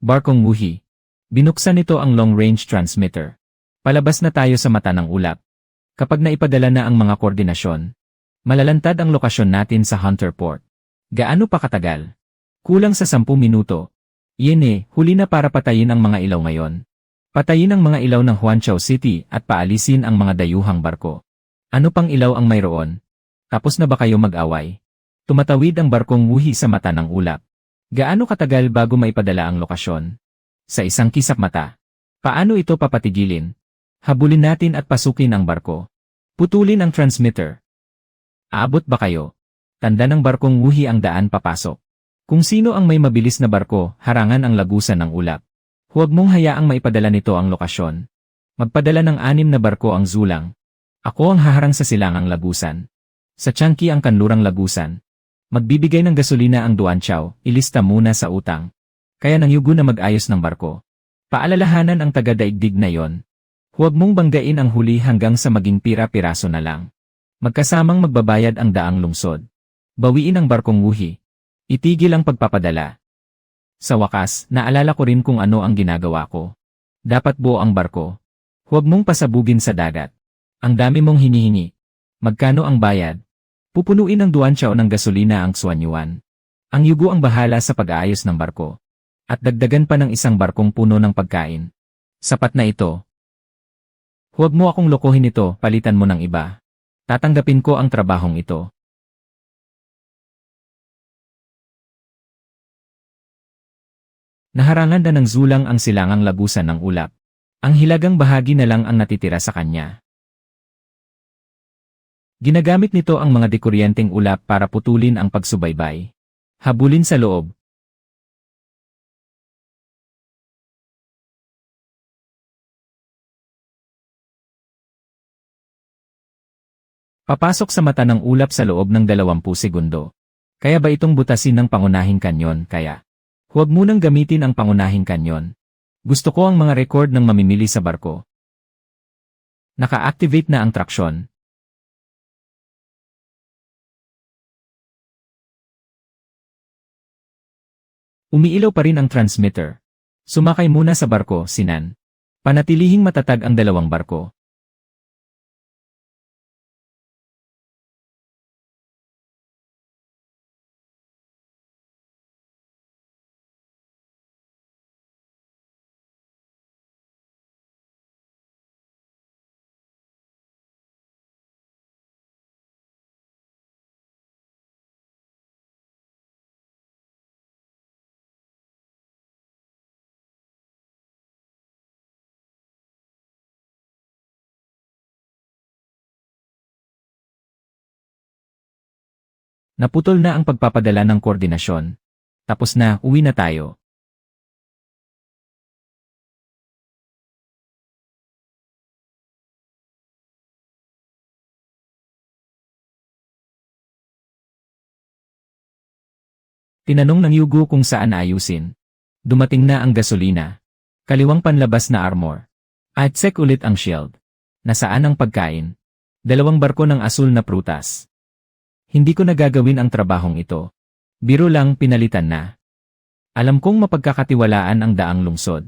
Barkong Wuhi. Binuksan nito ang long-range transmitter. Palabas na tayo sa mata ng ulap. Kapag naipadala na ang mga koordinasyon, malalantad ang lokasyon natin sa Hunter Port. Gaano pa katagal? Kulang sa 10 minuto. Yene, huli na para patayin ang mga ilaw ngayon. Patayin ang mga ilaw ng Huanchao City at paalisin ang mga dayuhang barko. Ano pang ilaw ang mayroon? Tapos na ba kayo mag-away? Tumatawid ang barkong Wuhi sa mata ng ulap. Gaano katagal bago maipadala ang lokasyon? Sa isang kisap mata. Paano ito papatigilin? Habulin natin at pasukin ang barko. Putulin ang transmitter. Aabot ba kayo? Tanda ng barkong Wuhi ang daan papasok. Kung sino ang may mabilis na barko, harangan ang lagusan ng ulap. Huwag mong hayaang maipadala nito ang lokasyon. Magpadala ng 6 na barko ang zulang. Ako ang haharang sa silangang lagusan. Sa Changi ang kanlurang lagusan. Magbibigay ng gasolina ang Duanchao, ilista muna sa utang. Kaya nang yugo na mag-ayos ng barko. Paalalahanan ang taga-daigdig na yon. Huwag mong banggain ang huli hanggang sa maging pira-piraso na lang. Magkasamang magbabayad ang daang lungsod. Bawiin ang barkong Wuhi. Itigil ang pagpapadala. Sa wakas, naalala ko rin kung ano ang ginagawa ko. Dapat buo ang barko. Huwag mong pasabugin sa dagat. Ang dami mong hinihingi. Magkano ang bayad? Pupunuin ng Duanchao ng gasolina ang Xuanyuan. Ang yugo ang bahala sa pag-aayos ng barko. At dagdagan pa ng isang barkong puno ng pagkain. Sapat na ito. Huwag mo akong lokohin ito, palitan mo ng iba. Tatanggapin ko ang trabahong ito. Naharangan na ng zulang ang silangang lagusan ng ulap. Ang hilagang bahagi na lang ang natitira sa kanya. Ginagamit nito ang mga dekuryenteng ulap para putulin ang pagsubaybay. Habulin sa loob. Papasok sa mata ng ulap sa loob ng 20 segundo. Kaya ba itong butasin ng pangunahing kanyon kaya? Huwag munang gamitin ang pangunahing kanyon. Gusto ko ang mga record ng mamimili sa barko. Naka-activate na ang traksyon. Umiilaw pa rin ang transmitter. Sumakay muna sa barko, Sinan. Panatilihing matatag ang 2 barko. Naputol na ang pagpapadala ng koordinasyon. Tapos na, uwi na tayo. Tinanong ng Yugo kung saan ayusin. Dumating na ang gasolina. Kaliwang panlabas na armor. At check ulit ang shield. Nasaan ang pagkain? 2 barko ng asul na prutas. Hindi ko nagagawin ang trabahong ito. Biro lang, pinalitan na. Alam kong mapagkakatiwalaan ang daang lungsod.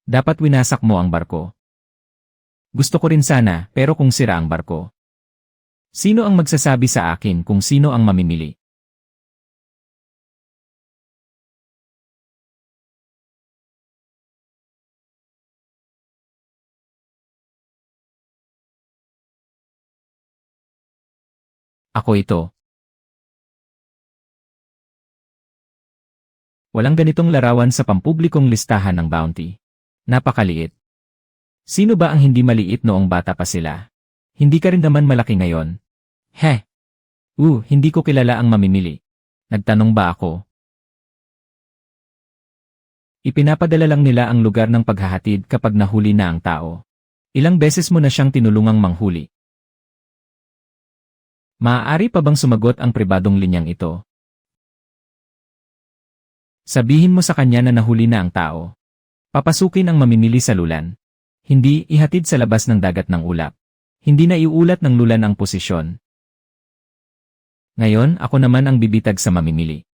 Dapat winasak mo ang barko. Gusto ko rin sana, pero kung sira ang barko. Sino ang magsasabi sa akin kung sino ang mamimili? Ako ito. Walang ganitong larawan sa pampublikong listahan ng bounty. Napakaliit. Sino ba ang hindi maliit noong bata pa sila? Hindi ka rin naman malaki ngayon. Heh. Hindi ko kilala ang mamimili. Nagtanong ba ako? Ipinapadala lang nila ang lugar ng paghahatid kapag nahuli na ang tao. Ilang beses mo na siyang tinulungang manghuli. Maaari pa bang sumagot ang pribadong linyang ito? Sabihin mo sa kanya na nahuli na ang tao. Papasukin ang mamimili sa lulan. Hindi ihatid sa labas ng dagat ng ulap. Hindi na iulat ng lulan ang posisyon. Ngayon, ako naman ang bibitag sa mamimili.